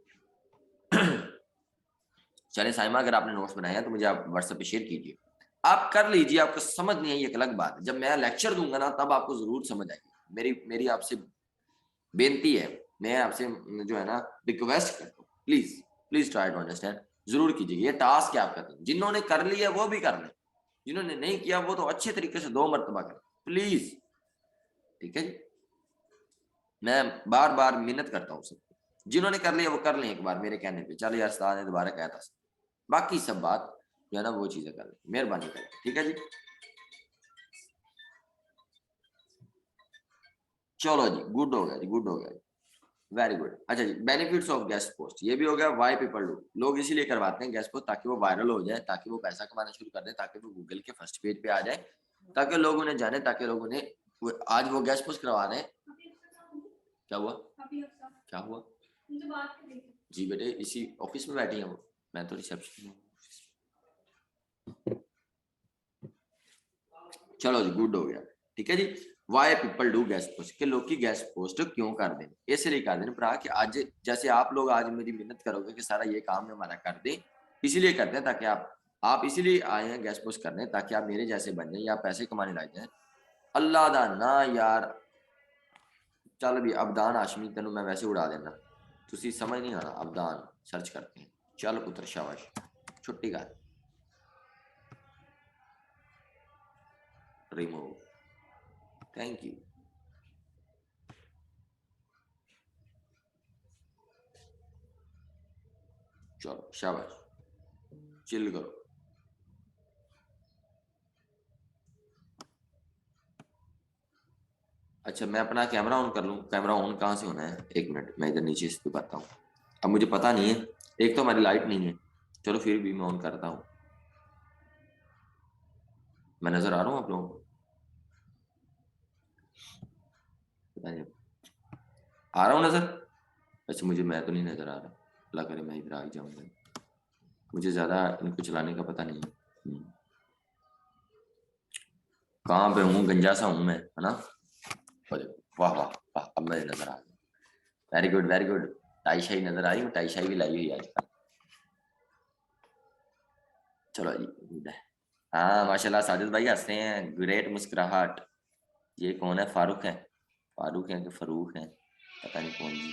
चले साइमा, अगर आपने नोट्स बनाया तो मुझे आप व्हाट्सएप पे शेयर कीजिए, आप कर लीजिए, आपको समझ नहीं आई एक अलग बात है, जब मैं लेक्चर दूंगा ना तब आपको जरूर समझ आएगी। मेरी आपसे बेनती है, मैं आपसे जो है ना रिक्वेस्ट करता हूँ, please please try to understand, जरूर कीजिए। ये टास्क है आपका, जिन्होंने कर लिया वो भी कर लें, जिन्होंने नहीं किया वो तो अच्छे तरीके से 2 मरतबा करें प्लीज, ठीक है जी। मैं बार बार मिन्नत करता हूँ सबको, जिन्होंने कर लिया वो कर लें एक बार मेरे कहने पे, चलो यार उस्ताद ने दोबारा कहा था, बाकी सब बात जो है ना वो चीजें कर लें, मेहरबानी करें, ठीक है जी। चलो जी, गुड हो गया जी, गुड हो गया जी, वेरी गुड। अच्छा जी, बेनिफिट्स ऑफ गेस्ट पोस्ट ये भी हो गया। वाई पीपल डू, लोग इसीलिए करवाते हैं गेस्ट पोस्ट ताकि वो वायरल हो जाए, ताकि वो पैसा कमाना शुरू कर दे, ताकि वो गूगल के फर्स्ट पेज पे आ जाए, ताकि लोग उन्हें जाने, ताकि लोग उन्हें आज वो गेस्ट पोस्ट करवा रहे हैं। क्या हुआ, क्या हुआ जी बेटे, इसी ऑफिस में बैठी हैं वो, मैं तो रिसेप्शन। चलो जी, गुड हो गया, ठीक है जी। Why people do guest post, के लोग की गेस्ट पोस्ट क्यों कर दें, इसलिए कर दें भरा कि आज जैसे आप लोग आज मेरी मिन्नत करोगे कि सारा ये काम हमारा कर दें, इसीलिए करते हैं ताकि आप इसीलिए आए हैं गेस्ट पोस्ट करने, ताकि आप मेरे जैसे बन जाए या पैसे कमाने लग जाए। अल्लाह दा ना यार, चल भी अबदान हाशमी तेन मैं वैसे उड़ा देना, तुसी समझ नहीं आना, अबदान सर्च करते हैं, चल पुत्र शाबाश, छुट्टी कर, रिमूव, थैंक यू। चलो शाबाश, चिल करो। अच्छा मैं अपना कैमरा ऑन कर लूँ, कैमरा ऑन कहाँ से होना है, 1 मिनट मैं इधर नीचे से बताता हूँ, अब मुझे पता नहीं है, एक तो हमारी लाइट नहीं है, चलो फिर भी मैं ऑन करता हूँ। मैं नजर आ रहा हूँ आप लोगों को, पता नहीं आ रहा हूँ नजर, अच्छा मुझे मैं तो नहीं नजर आ रहा, अल्लाह करे मैं इधर आ ही जाऊँगा, मुझे ज्यादा इनको चलाने का पता नहीं है, कहाँ पे हूँ, गंजा सा हूँ मैं, है ना। वाह वाह वाह, अब मैं नजर आ गया, very good very good. Tie शाई नजर आ रही, टाई शाई भी लाई हुई आजकल। चलो जी, गुड है। हाँ माशाल्लाह, साजिद भाई हंसते हैं, ग्रेट मुस्कुराहट। ये कौन है, फारूक है, फारूक हैं कि फरूक हैं, पता नहीं कौन जी।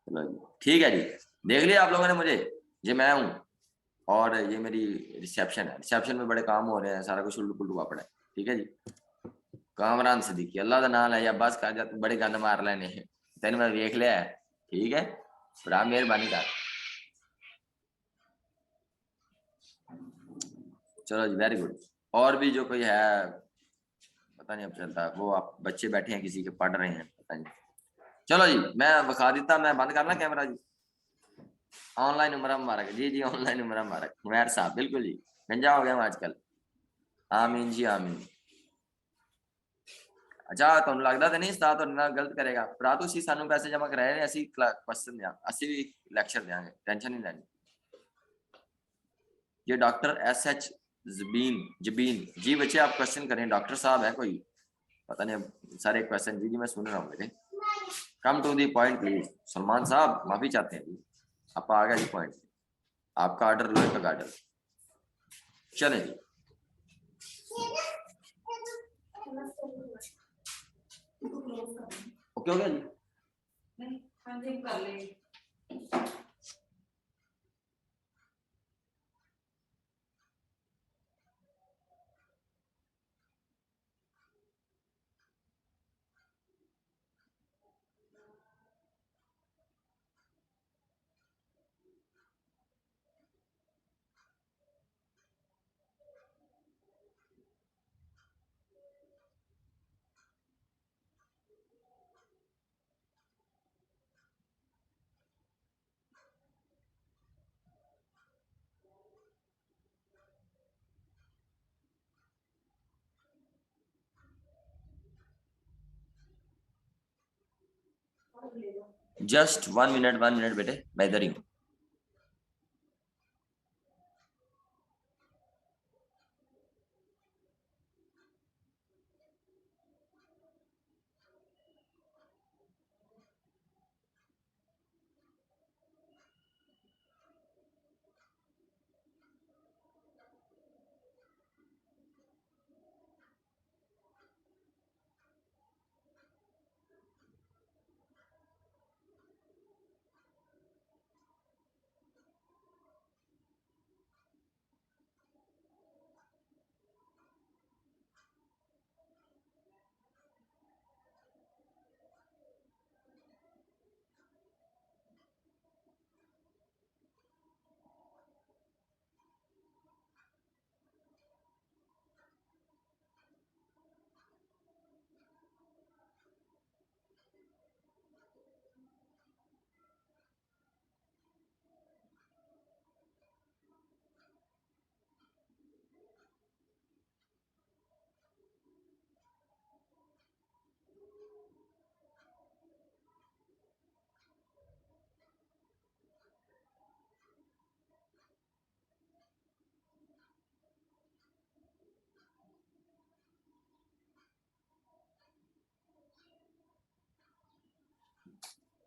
चलो जी ठीक है जी, देख लिया आप लोगों ने मुझे, ये मैं हूँ और ये मेरी रिसेप्शन है। रिसेप्शन में बड़े काम हो रहे हैं, सारा कुछ उल्टू पुल्टू हुआ पड़ा है। ठीक है जी, कामरान सिद्दीकी अल्लाह का नाम है या बस कर जा, बड़े गंद मार लेने तेन मैं देख लिया है। ठीक है, बड़ा मेहरबानी कर। चलो जी वेरी गुड। और भी जो कोई है पता नहीं अब चलता, वो आप बच्चे बैठे हैं किसी के पढ़ रहे हैं पता नहीं। चलो जी मैं बखा देता, मैं बंद करना कैमरा जी। ऑनलाइन उम्र मुबारक जी, जी ऑनलाइन उम्र मुबारक उमैर साहब, बिल्कुल जी गंजा हो गया हूं आजकल। आमीन जी आमीन। अच्छा ਤੁਹਾਨੂੰ ਲੱਗਦਾ ਤਾਂ ਨਹੀਂ ਉਸਤਾਦ ਤੁਹਾਡੇ ਨਾਲ ਗਲਤ ਕਰੇਗਾ, ਭਰਾ ਤੁਸੀਂ ਸਾਨੂੰ ਪੈਸੇ ਜਮ੍ਹਾਂ ਕਰਾਏ ਨੇ, ਅਸੀਂ ਕੁਐਸਚਨ ਦਿਆਂ, ਅਸੀਂ ਵੀ ਲੈਕਚਰ ਦਿਆਂਗੇ, ਟੈਨਸ਼ਨ ਨਹੀਂ ਲੈਣੀ। ये डॉक्टर SH जबीन जी बच्चे आप क्वेश्चन करें, डॉक्टर साहब है कोई पता नहीं सारे क्वेश्चन जी जी मैं सुन रहा हूँ बेटे। Come to the point please. Salman साहब माफी चाहते हैं जी, आप आ गया जी पॉइंट, आपका ऑर्डर लोहे का ऑर्डर। चले जी ओके हो गया जी। जस्ट 1 मिनट बेटे, मैं इधर ही हूँ।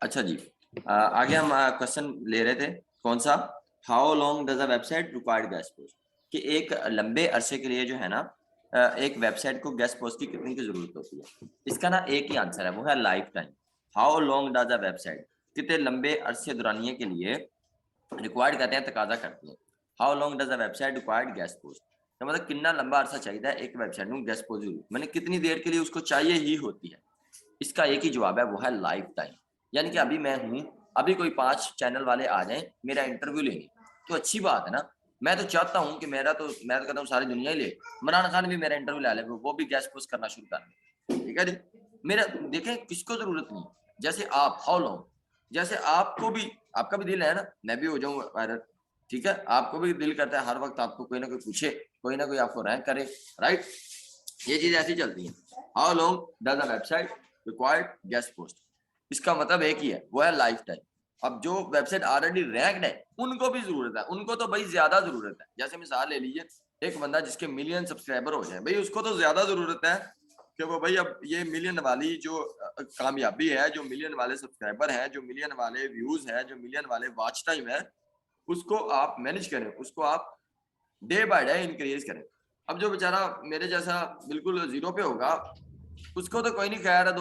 अच्छा जी आगे हम क्वेश्चन ले रहे थे, कौन सा, how long does a website required guest post, कि एक लंबे अरसे के लिए जो है ना एक वेबसाइट को गेस्ट पोस्ट की कितनी की जरूरत होती है। इसका ना एक ही आंसर है, वो है life time. How long does a website, कितने लंबे अरसे दौरानिए के लिए रिक्वायर्ड करते हैं, तकाजा करती है। How long does a website required guest post, तो मतलब कितना लंबा अरसा चाहिए एक वेबसाइट में गेस्ट पोस्ट, मैंने कितनी देर के लिए उसको चाहिए ही होती है। इसका एक ही जवाब है, वो है लाइफ टाइम। यानी कि अभी मैं हूं, अभी कोई 5 चैनल वाले आ जाएं मेरा इंटरव्यू लेने, तो अच्छी बात है ना। मैं तो चाहता हूं कि मेरा तो मैं तो कहता हूं सारी दुनिया ही ले, इमरान खान भी मेरा इंटरव्यू ले, वो भी गेस्ट पोस्ट करना शुरू कर दे। ठीक है जी, मेरा देखें किसको जरूरत नहीं, जैसे आप हाउ लॉन्ग, जैसे आपको भी, आपका भी दिल है ना मैं भी हो जाऊं वायरल, ठीक है, आपको भी दिल करता है हर वक्त आपको कोई ना कोई पूछे, कोई ना कोई आपको रैंक करे, राइट, ये चीज ऐसी चलती है। How long does a website required guest post, इसका मतलब एक ही है, वो है लाइफ टाइम। अब जो वेबसाइट ऑलरेडी रैंक्ड है उनको भी जरूरत है, उनको तो भाई ज्यादा जरूरत है। जैसे मिसाल ले लीजिए, एक बंदा जिसके मिलियन सब्सक्राइबर हो जाए, भाई उसको तो ज्यादा जरूरत है कि वो भाई अब ये मिलियन वाली जो कामयाबी है, जो मिलियन वाले सब्सक्राइबर है, जो मिलियन वाले व्यूज है, जो मिलियन वाले वॉच टाइम है, उसको आप मैनेज करें, उसको आप डे बाय डे इंक्रीज करें। अब जो बेचारा मेरे जैसा बिल्कुल जीरो पे होगा, उसको तो कोई नहीं कह रहा